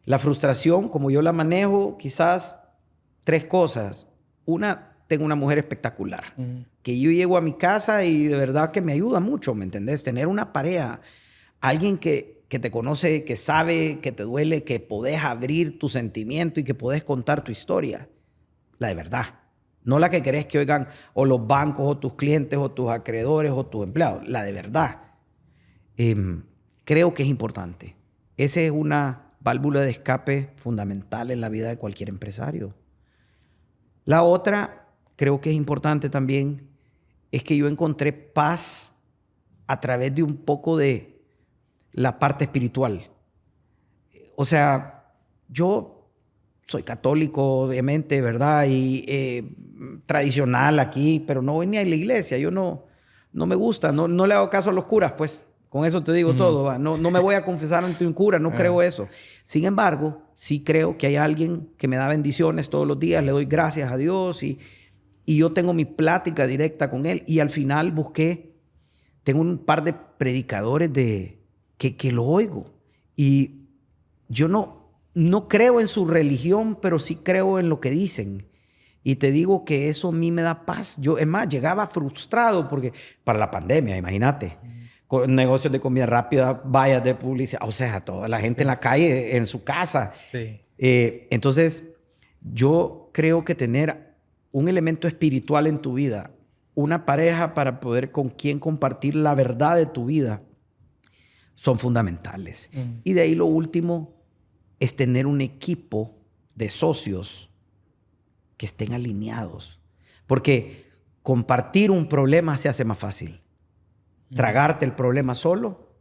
La frustración, como yo la manejo, quizás 3 cosas. Una, tengo una mujer espectacular. Que yo llego a mi casa y de verdad que me ayuda mucho, ¿me entendés? Tener una pareja, alguien que te conoce, que sabe, que te duele, que podés abrir tu sentimiento y que podés contar tu historia. La de verdad. No la que querés que oigan o los bancos o tus clientes o tus acreedores o tus empleados. La de verdad. Creo que es importante. Esa es una válvula de escape fundamental en la vida de cualquier empresario. La otra, creo que es importante también, es que yo encontré paz a través de un poco de la parte espiritual. O sea, yo soy católico, obviamente, ¿verdad? Y tradicional aquí, pero no voy ni a la iglesia. Yo no me gusta, no le hago caso a los curas, pues. Con eso te digo todo. ¿Va? No me voy a confesar ante un cura, no creo eso. Sin embargo, sí creo que hay alguien que me da bendiciones todos los días, le doy gracias a Dios y yo tengo mi plática directa con él. Y al final tengo un par de predicadores que lo oigo. Y yo no creo en su religión, pero sí creo en lo que dicen. Y te digo que eso a mí me da paz. Yo, es más, llegaba frustrado porque para la pandemia, imagínate. Con negocios de comida rápida, vallas de publicidad. O sea, toda la gente en la calle, en su casa. Sí. Entonces, yo creo que tener un elemento espiritual en tu vida, una pareja para poder con quien compartir la verdad de tu vida, son fundamentales. Y de ahí lo último es tener un equipo de socios que estén alineados. Porque compartir un problema se hace más fácil. Tragarte el problema solo.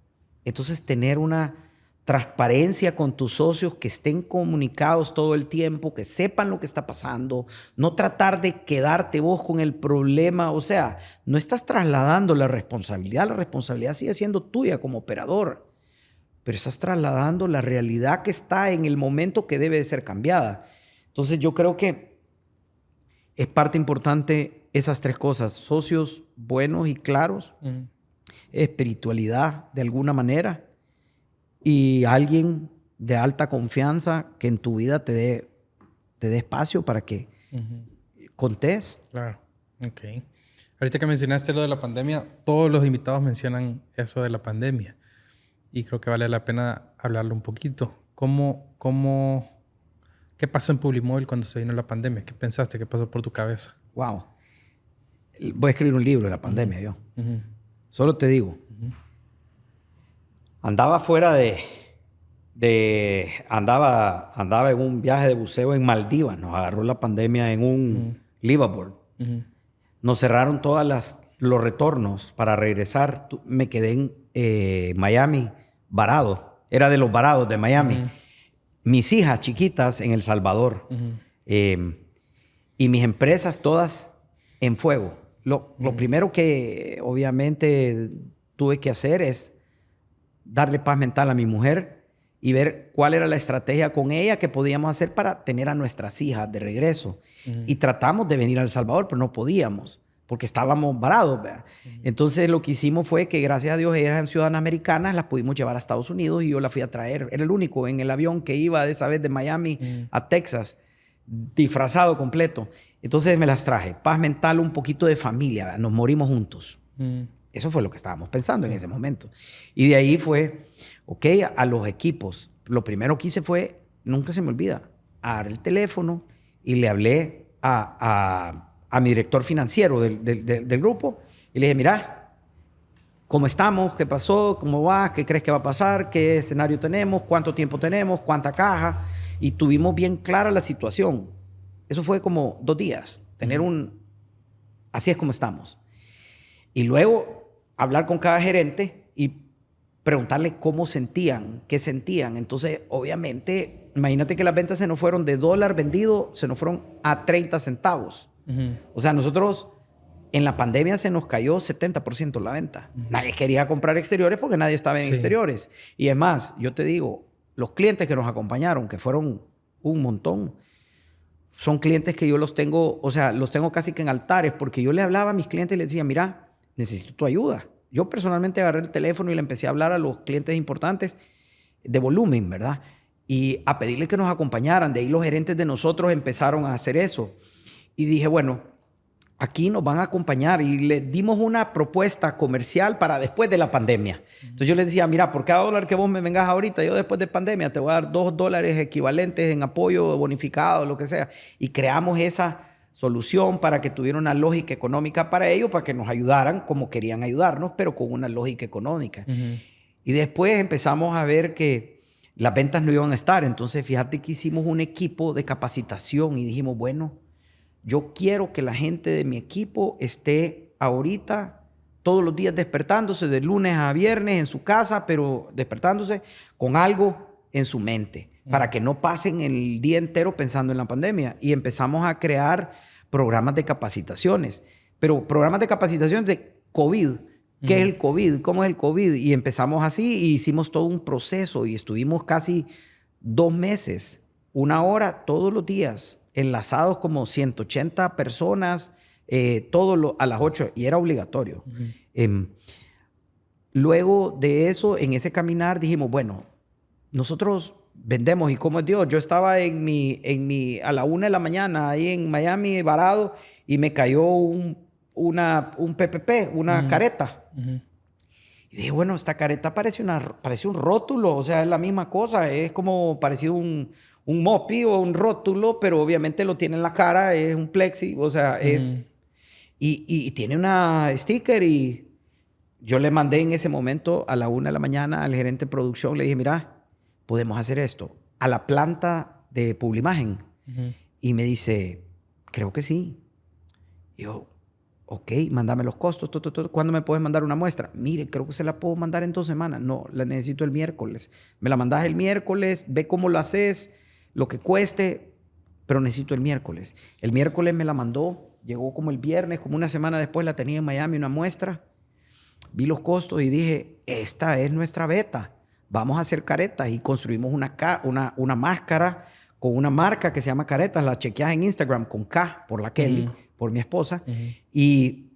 Entonces, tener una transparencia con tus socios, que estén comunicados todo el tiempo, que sepan lo que está pasando, no tratar de quedarte vos con el problema. O sea, no estás trasladando la responsabilidad sigue siendo tuya como operador, pero estás trasladando la realidad que está en el momento que debe de ser cambiada. Entonces, yo creo que es parte importante esas tres cosas: socios buenos y claros, espiritualidad de alguna manera, y alguien de alta confianza que en tu vida te dé espacio para que contés. Claro, ok. Ahorita que mencionaste lo de la pandemia, todos los invitados mencionan eso de la pandemia. Y creo que vale la pena hablarlo un poquito. ¿Qué pasó en Publimóvil cuando se vino la pandemia? ¿Qué pensaste? ¿Qué pasó por tu cabeza? Wow. Voy a escribir un libro de la pandemia, yo. Solo te digo. Andaba fuera andaba en un viaje de buceo en Maldivas. Nos agarró la pandemia en un liveaboard. Nos cerraron los retornos para regresar. Me quedé en Miami varado. Era de los varados de Miami. Mis hijas chiquitas en El Salvador. Y mis empresas todas en fuego. Lo primero que obviamente tuve que hacer es darle paz mental a mi mujer y ver cuál era la estrategia con ella que podíamos hacer para tener a nuestras hijas de regreso. Y tratamos de venir a El Salvador, pero no podíamos porque estábamos varados, ¿verdad? Entonces lo que hicimos fue que, gracias a Dios, ellas eran ciudadanas americanas, las pudimos llevar a Estados Unidos y yo las fui a traer. Era el único en el avión que iba de esa vez de Miami a Texas, disfrazado completo. Entonces me las traje. Paz mental, un poquito de familia, ¿verdad? Nos morimos juntos. Eso fue lo que estábamos pensando en ese momento. Y de ahí fue, ok, a los equipos. Lo primero que hice fue, nunca se me olvida, agarré el teléfono y le hablé a mi director financiero del grupo y le dije, mira, ¿cómo estamos? ¿Qué pasó? ¿Cómo va? ¿Qué crees que va a pasar? ¿Qué escenario tenemos? ¿Cuánto tiempo tenemos? ¿Cuánta caja? Y tuvimos bien clara la situación. Eso fue como 2 días. Así es como estamos. Y luego hablar con cada gerente y preguntarle cómo sentían, qué sentían. Entonces, obviamente, imagínate que las ventas se nos fueron de $1 vendido, se nos fueron a 30 centavos. O sea, nosotros en la pandemia se nos cayó 70% la venta. Nadie quería comprar exteriores porque nadie estaba en exteriores. Y es más, yo te digo, los clientes que nos acompañaron, que fueron un montón, son clientes que yo los tengo casi que en altares, porque yo le hablaba a mis clientes y les decía, mira, necesito tu ayuda. Yo personalmente agarré el teléfono y le empecé a hablar a los clientes importantes de volumen, ¿verdad? Y a pedirles que nos acompañaran. De ahí los gerentes de nosotros empezaron a hacer eso. Y dije, bueno, aquí nos van a acompañar. Y les dimos una propuesta comercial para después de la pandemia. Entonces yo les decía, mira, por cada $1 que vos me vengas ahorita, yo después de pandemia te voy a dar $2 equivalentes en apoyo bonificado, lo que sea. Y creamos esa solución para que tuviera una lógica económica para ellos, para que nos ayudaran como querían ayudarnos, pero con una lógica económica. Y después empezamos a ver que las ventas no iban a estar. Entonces, fíjate que hicimos un equipo de capacitación y dijimos, bueno, yo quiero que la gente de mi equipo esté ahorita todos los días despertándose de lunes a viernes en su casa, pero despertándose con algo en su mente para que no pasen el día entero pensando en la pandemia. Y empezamos a crear programas de capacitaciones, pero programas de capacitación de COVID. ¿Qué es el COVID? ¿Cómo es el COVID? Y empezamos así y hicimos todo un proceso y estuvimos casi 2 meses, 1 hora todos los días, enlazados como 180 personas, a las 8 y era obligatorio. Luego de eso, en ese caminar dijimos, bueno, nosotros vendemos y cómo es Dios. Yo estaba a la 1 de la mañana ahí en Miami varado y me cayó un PPP, una careta. Y dije, bueno, esta careta parece un rótulo, o sea, es la misma cosa, es como parecido un mopi o un rótulo, pero obviamente lo tiene en la cara, es un plexi, o sea, es... Y tiene una sticker y yo le mandé en ese momento a la 1 de la mañana al gerente de producción, le dije, mira, podemos hacer esto a la planta de Publimagen. Y me dice, creo que sí. Y yo, ok, mándame los costos. ¿Cuándo me puedes mandar una muestra? Mire, creo que se la puedo mandar en 2 semanas. No, la necesito el miércoles. Me la mandas el miércoles, ve cómo lo haces, lo que cueste, pero necesito el miércoles. El miércoles me la mandó, llegó como el viernes, como 1 semana después la tenía en Miami, una muestra. Vi los costos y dije, esta es nuestra beta. Vamos a hacer caretas y construimos una máscara con una marca que se llama Caretas. La chequeas en Instagram con K por la Kelly, por mi esposa. Y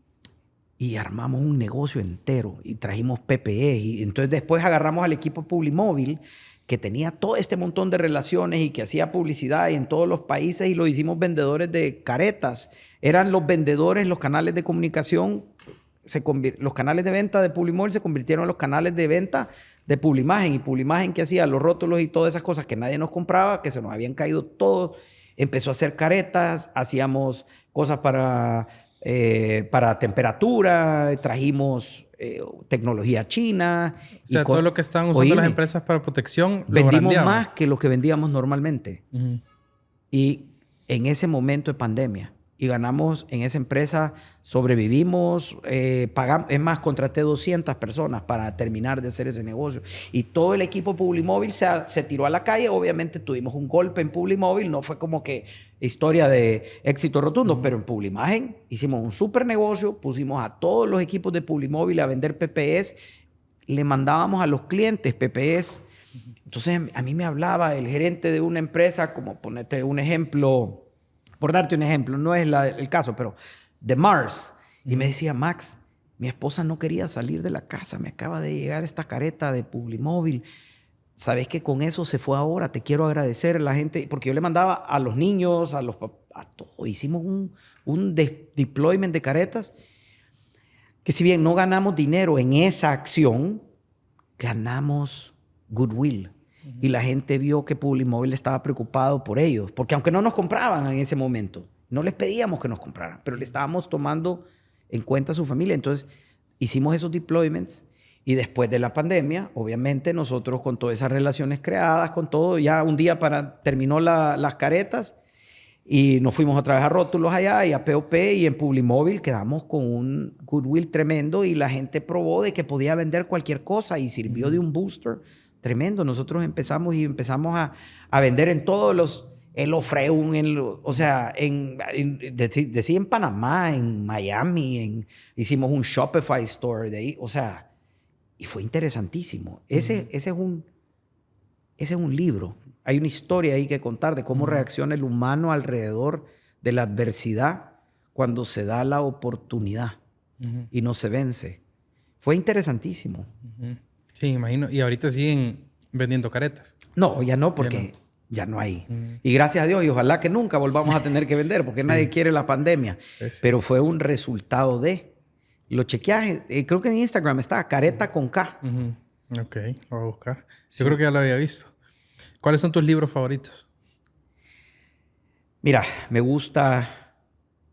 armamos un negocio entero y trajimos PPE. Y entonces después agarramos al equipo Publimóvil que tenía todo este montón de relaciones y que hacía publicidad en todos los países y lo hicimos vendedores de caretas. Eran los vendedores, los canales de comunicación. Los canales de venta de Publimóvil se convirtieron en los canales de venta de Publimagen. Y Publimagen, que hacía los rótulos y todas esas cosas que nadie nos compraba, que se nos habían caído todo, empezó a hacer caretas, hacíamos cosas para temperatura, trajimos tecnología china. O sea, todo lo que estaban usando las empresas para protección, vendimos más que lo que vendíamos normalmente. Y en ese momento de pandemia, y ganamos en esa empresa, sobrevivimos, pagamos, es más, contraté 200 personas para terminar de hacer ese negocio. Y todo el equipo Publimóvil se tiró a la calle. Obviamente tuvimos un golpe en Publimóvil, no fue como que historia de éxito rotundo, pero en Publimagen hicimos un súper negocio, pusimos a todos los equipos de Publimóvil a vender PPS, le mandábamos a los clientes PPS. Entonces a mí me hablaba el gerente de una empresa, como ponerte un ejemplo, por darte un ejemplo, no es el caso, pero de Mars. Y me decía, Max, mi esposa no quería salir de la casa. Me acaba de llegar esta careta de Publimóvil. ¿Sabes que con eso se fue ahora? Te quiero agradecer a la gente. Porque yo le mandaba a los niños, a todo. Hicimos un deployment de caretas. Que si bien no ganamos dinero en esa acción, ganamos goodwill. Y la gente vio que Publimóvil estaba preocupado por ellos. Porque aunque no nos compraban en ese momento, no les pedíamos que nos compraran, pero le estábamos tomando en cuenta a su familia. Entonces, hicimos esos deployments y después de la pandemia, obviamente, nosotros con todas esas relaciones creadas, con todo, ya un día terminó las caretas y nos fuimos otra vez a Rótulos allá y a POP y en Publimóvil quedamos con un goodwill tremendo y la gente probó de que podía vender cualquier cosa y sirvió de un booster tremendo. Nosotros empezamos a vender en todos los... El Ofreun, o sea, decía en Panamá, en Miami, hicimos un Shopify store de ahí, o sea, y fue interesantísimo. Ese es un libro. Hay una historia ahí que contar de cómo reacciona el humano alrededor de la adversidad cuando se da la oportunidad y no se vence. Fue interesantísimo. Sí, imagino. Y ahorita siguen vendiendo caretas. No, ya no, porque... Ya no hay. Y gracias a Dios, y ojalá que nunca volvamos a tener que vender, porque nadie quiere la pandemia. Sí. Pero fue un resultado de... Lo chequeaje, creo que en Instagram está, Careta con K. Ok, lo voy a buscar. Yo creo que ya lo había visto. ¿Cuáles son tus libros favoritos? Mira, me gusta...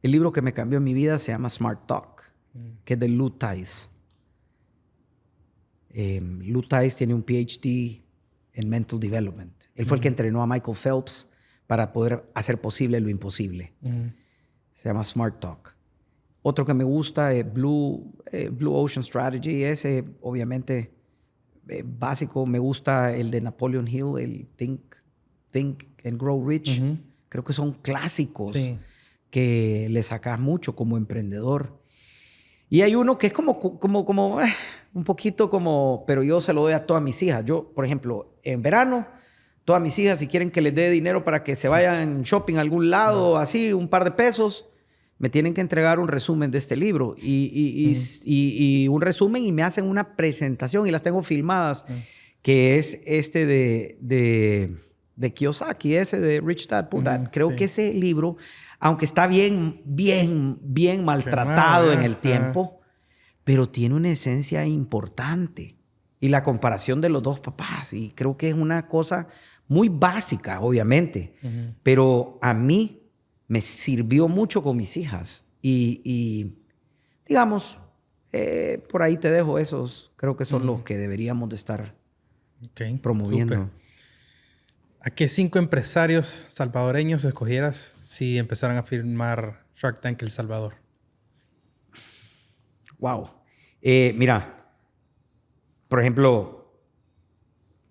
El libro que me cambió mi vida se llama Smart Talk, que es de Lou Tice. Lou Tice tiene un PhD en mental development. Él fue el que entrenó a Michael Phelps para poder hacer posible lo imposible. Se llama Smart Talk. Otro que me gusta es Blue Ocean Strategy. Ese, obviamente, básico. Me gusta el de Napoleon Hill, el Think and Grow Rich. Creo que son clásicos que le sacas mucho como emprendedor. Y hay uno que es como un poquito como, pero yo se lo doy a todas mis hijas. Yo, por ejemplo, en verano, todas mis hijas, si quieren que les dé dinero para que se vayan shopping a algún lado, así, un par de pesos, me tienen que entregar un resumen de este libro y un resumen, y me hacen una presentación y las tengo filmadas, que es este de Kiyosaki, ese de Rich Dad Poor Dad. Creo que ese libro, aunque está bien maltratado en el tiempo, pero tiene una esencia importante. Y la comparación de los dos papás, y creo que es una cosa muy básica, obviamente, pero a mí me sirvió mucho con mis hijas. Y digamos, por ahí te dejo esos. Creo que son los que deberíamos de estar promoviendo. Super. ¿A qué 5 empresarios salvadoreños escogieras si empezaran a firmar Shark Tank El Salvador? Wow. Mira, por ejemplo,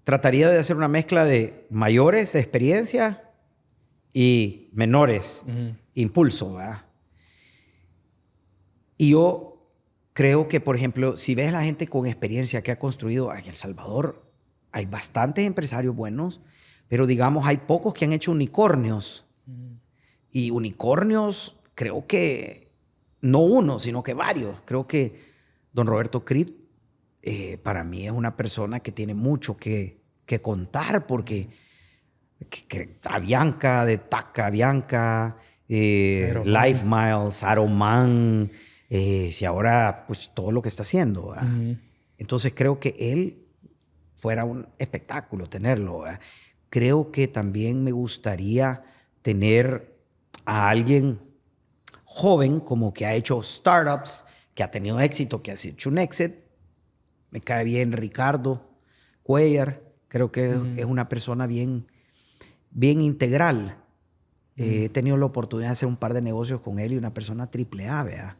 trataría de hacer una mezcla de mayores experiencia y menores impulso, ¿verdad? Y yo creo que, por ejemplo, si ves a la gente con experiencia que ha construido en El Salvador, hay bastantes empresarios buenos, pero digamos, hay pocos que han hecho unicornios. Y unicornios, creo que no uno, sino que varios. Creo que don Roberto Creed, para mí, es una persona que tiene mucho que contar, porque Avianca, de Taca Avianca, Life Miles, Aroman, y ahora pues todo lo que está haciendo, ¿verdad? Entonces creo que él fuera un espectáculo tenerlo, ¿verdad? Creo que también me gustaría tener a alguien joven, como que ha hecho startups, que ha tenido éxito, que ha hecho un exit. Me cae bien Ricardo Cuellar. Creo que es una persona bien integral. He tenido la oportunidad de hacer un par de negocios con él, y una persona AAA, ¿verdad?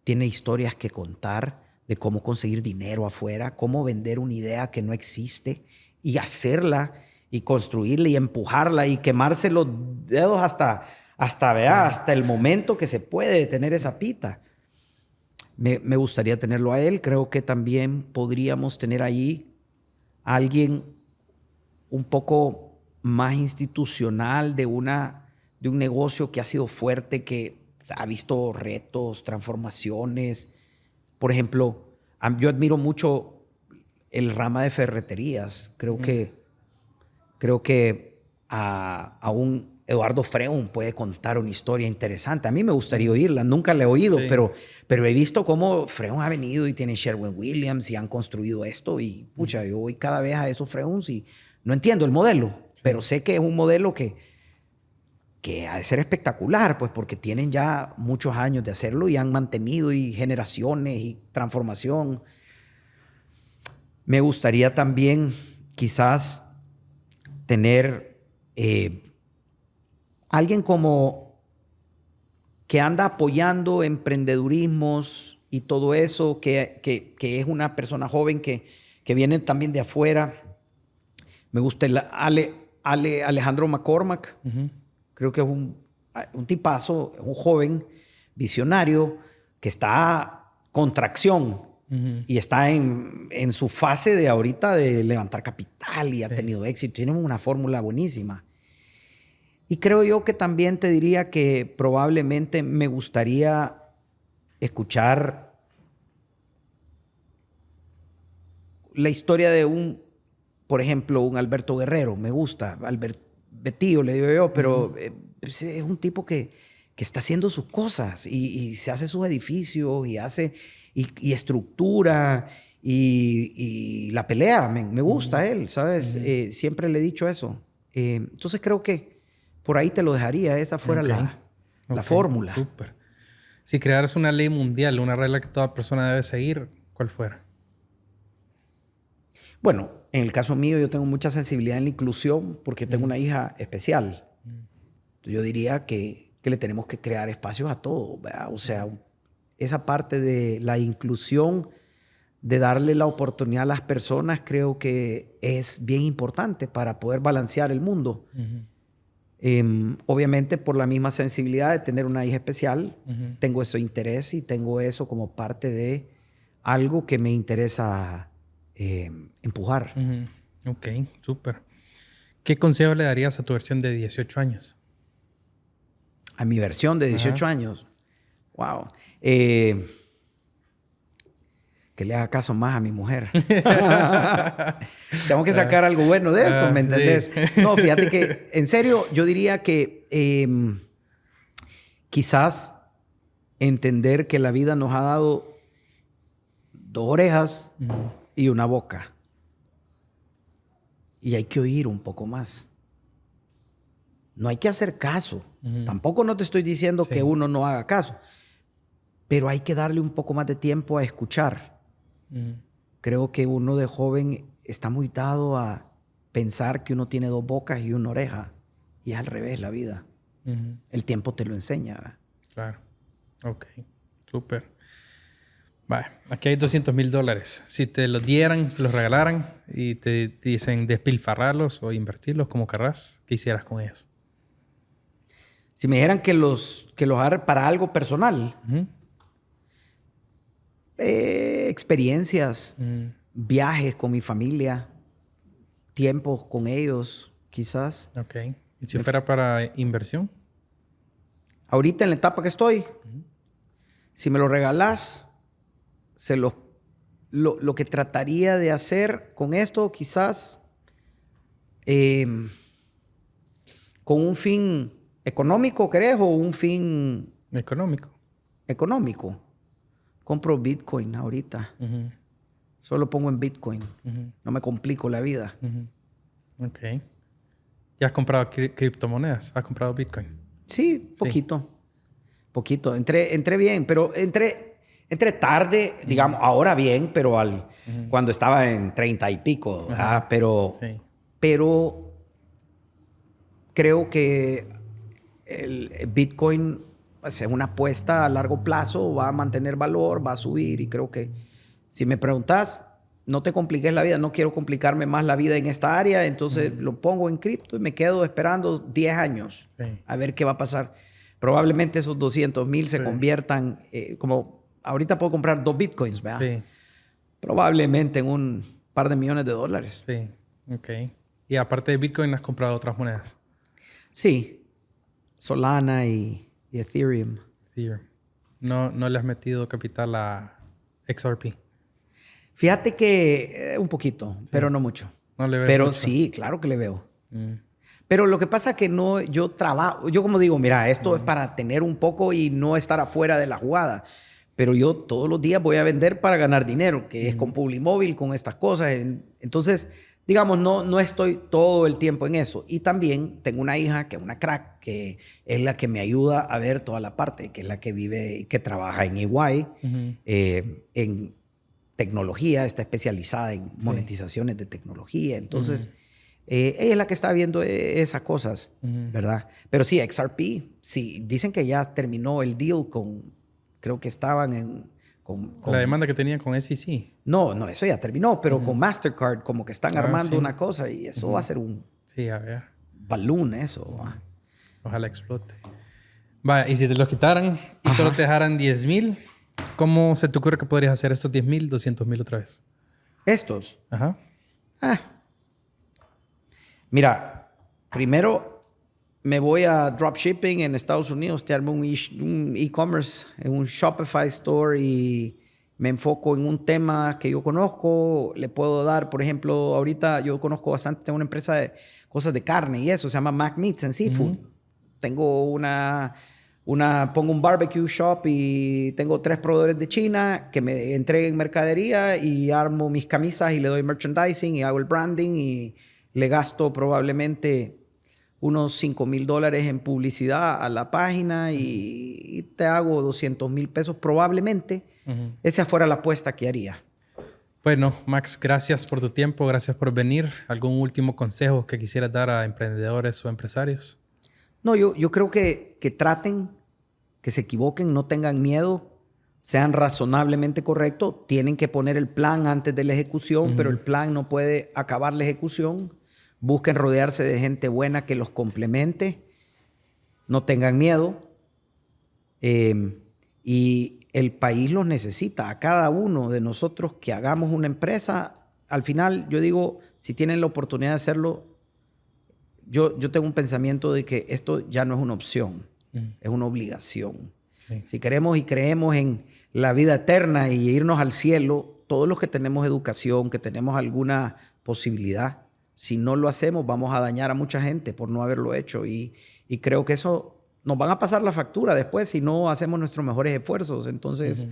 Tiene historias que contar de cómo conseguir dinero afuera, cómo vender una idea que no existe y hacerla y construirla y empujarla y quemarse los dedos hasta el momento que se puede detener esa pita. Me gustaría tenerlo a él. Creo que también podríamos tener ahí a alguien un poco más institucional de un negocio que ha sido fuerte, que ha visto retos, transformaciones. Por ejemplo, yo admiro mucho el rama de ferreterías. Creo que a un Eduardo Freun puede contar una historia interesante. A mí me gustaría oírla. Nunca la he oído, pero he visto cómo Freun ha venido y tiene Sherwin-Williams y han construido esto. Y pucha, yo voy cada vez a esos Freuns y no entiendo el modelo, pero sé que es un modelo que ha de ser espectacular, pues, porque tienen ya muchos años de hacerlo y han mantenido, y generaciones y transformación. Me gustaría también quizás tener alguien como que anda apoyando emprendedurismos y todo eso, que es una persona joven que viene también de afuera. Me gusta Alejandro McCormack. Creo que es un tipazo, un joven visionario que está con tracción y está en su fase de ahorita de levantar capital y ha tenido éxito. Tiene una fórmula buenísima. Y creo yo que también te diría que probablemente me gustaría escuchar la historia de por ejemplo, un Alberto Guerrero. Me gusta. Betío, le digo yo, pero es un tipo que está haciendo sus cosas y se hace sus edificios y hace y estructura y la pelea. Me gusta él, ¿sabes? Siempre le he dicho eso. Entonces creo que por ahí te lo dejaría. Esa fuera la fórmula. Súper. Si crearas una ley mundial, una regla que toda persona debe seguir, ¿cuál fuera? Bueno, en el caso mío yo tengo mucha sensibilidad en la inclusión porque tengo una hija especial. Yo diría que le tenemos que crear espacios a todo, ¿verdad? O sea, esa parte de la inclusión, de darle la oportunidad a las personas, creo que es bien importante para poder balancear el mundo. Obviamente, por la misma sensibilidad de tener una hija especial, tengo ese interés y tengo eso como parte de algo que me interesa empujar. Ok, súper. ¿Qué consejo le darías a tu versión de 18 años? A mi versión de 18 años. Wow. Que le haga caso más a mi mujer. Tengo que sacar algo bueno de esto, ¿me entendés? Sí. No, fíjate que, en serio, yo diría que quizás entender que la vida nos ha dado 2 orejas y una boca. Y hay que oír un poco más. No hay que hacer caso. Tampoco no te estoy diciendo que uno no haga caso. Pero hay que darle un poco más de tiempo a escuchar. Creo que uno de joven está muy dado a pensar que uno tiene 2 bocas y una oreja. Y es al revés la vida. El tiempo te lo enseña, ¿verdad? Claro. Ok. Súper. Vale. Aquí hay $200,000. Si te los dieran, los regalaran y te dicen despilfarrarlos o invertirlos como querrás, ¿qué hicieras con ellos? Si me dijeran que los agarre para algo personal, experiencias, viajes con mi familia, tiempos con ellos, quizás. Ok. ¿Y si fuera para inversión? Ahorita en la etapa que estoy, si me lo regalás, lo que trataría de hacer con esto, quizás con un fin económico, ¿crees? ¿O un fin económico? Compro Bitcoin ahorita. Solo pongo en Bitcoin. No me complico la vida. Ok. ¿Ya has comprado criptomonedas? ¿Has comprado Bitcoin? Sí, poquito. Sí. Poquito. Entré bien, pero entré tarde, digamos, ahora bien, pero cuando estaba en 30 y pico. Pero creo que el Bitcoin es una apuesta a largo plazo, va a mantener valor, va a subir, y creo que si me preguntas, no te compliques la vida, no quiero complicarme más la vida en esta área, entonces lo pongo en cripto y me quedo esperando 10 años a ver qué va a pasar. Probablemente esos 200,000 se conviertan, como ahorita puedo comprar 2 Bitcoins, ¿verdad? Sí. Probablemente en un par de millones de dólares. Sí, ok. Y aparte de Bitcoin, ¿has comprado otras monedas? Sí, Solana y Ethereum. ¿No le has metido capital a XRP? Fíjate que un poquito, pero no mucho. No le veo pero mucho. Sí, claro que le veo. Pero lo que pasa es que no, yo trabajo, yo como digo, mira, esto es para tener un poco y no estar afuera de la jugada. Pero yo todos los días voy a vender para ganar dinero, que es con Publimóvil, con estas cosas. Entonces, digamos, no estoy todo el tiempo en eso. Y también tengo una hija que es una crack, que es la que me ayuda a ver toda la parte, que es la que vive y que trabaja en EY, en tecnología, está especializada en monetizaciones de tecnología. Entonces, ella es la que está viendo esas cosas, ¿verdad? Pero sí, XRP, sí, dicen que ya terminó el deal creo que estaban con la demanda que tenían con SEC. No, eso ya terminó, pero con Mastercard como que están armando una cosa y eso va a ser un balloon, eso. Ojalá explote. Vaya, y si te los quitaran y solo te dejaran 10,000, ¿cómo se te ocurre que podrías hacer estos 10,000, 200,000 otra vez? ¿Estos? Mira, primero me voy a dropshipping en Estados Unidos, te armo un e-commerce, en un Shopify store y me enfoco en un tema que yo conozco. Le puedo dar, por ejemplo, ahorita yo conozco bastante, tengo una empresa de cosas de carne y eso, se llama Mac Meats and Seafood. Tengo pongo un barbecue shop y tengo 3 proveedores de China que me entreguen mercadería y armo mis camisas y le doy merchandising y hago el branding y le gasto probablemente unos $5,000 en publicidad a la página y te hago $200,000 probablemente. Esa fuera la apuesta que haría. Bueno, Max, gracias por tu tiempo, gracias por venir. ¿Algún último consejo que quisieras dar a emprendedores o empresarios? No, yo creo que traten, que se equivoquen, no tengan miedo, sean razonablemente correctos. Tienen que poner el plan antes de la ejecución, pero el plan no puede acabar la ejecución. Busquen rodearse de gente buena que los complemente. No tengan miedo. Y el país los necesita. A cada uno de nosotros que hagamos una empresa, al final yo digo, si tienen la oportunidad de hacerlo, yo tengo un pensamiento de que esto ya no es una opción, es una obligación. Sí. Si queremos y creemos en la vida eterna y irnos al cielo, todos los que tenemos educación, que tenemos alguna posibilidad, si no lo hacemos, vamos a dañar a mucha gente por no haberlo hecho. Y creo que eso nos van a pasar la factura después si no hacemos nuestros mejores esfuerzos. Entonces,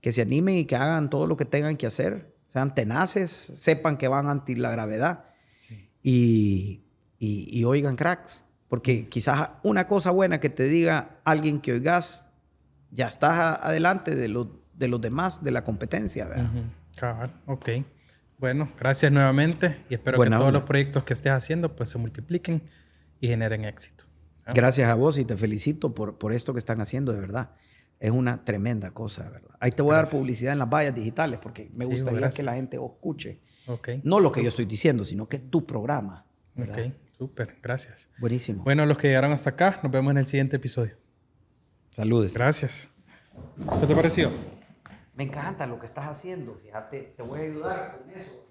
que se animen y que hagan todo lo que tengan que hacer. Sean tenaces, sepan que van ante la gravedad. Sí. Y oigan, cracks. Porque quizás una cosa buena que te diga alguien que oigas, ya estás adelante de los demás, de la competencia, ¿verdad? Cabal, ok. Bueno, gracias nuevamente y espero que todos los proyectos que estés haciendo pues se multipliquen y generen éxito. Gracias a vos y te felicito por esto que están haciendo, de verdad. Es una tremenda cosa, de verdad. Ahí te voy a dar publicidad en las vallas digitales porque me gustaría que la gente os escuche. Okay. No lo que yo estoy diciendo, sino que tu programa, ¿verdad? Ok, súper. Gracias. Buenísimo. Bueno, los que llegaron hasta acá, nos vemos en el siguiente episodio. Saludes. Gracias. ¿Qué te pareció? Me encanta lo que estás haciendo. Fíjate, te voy a ayudar con eso.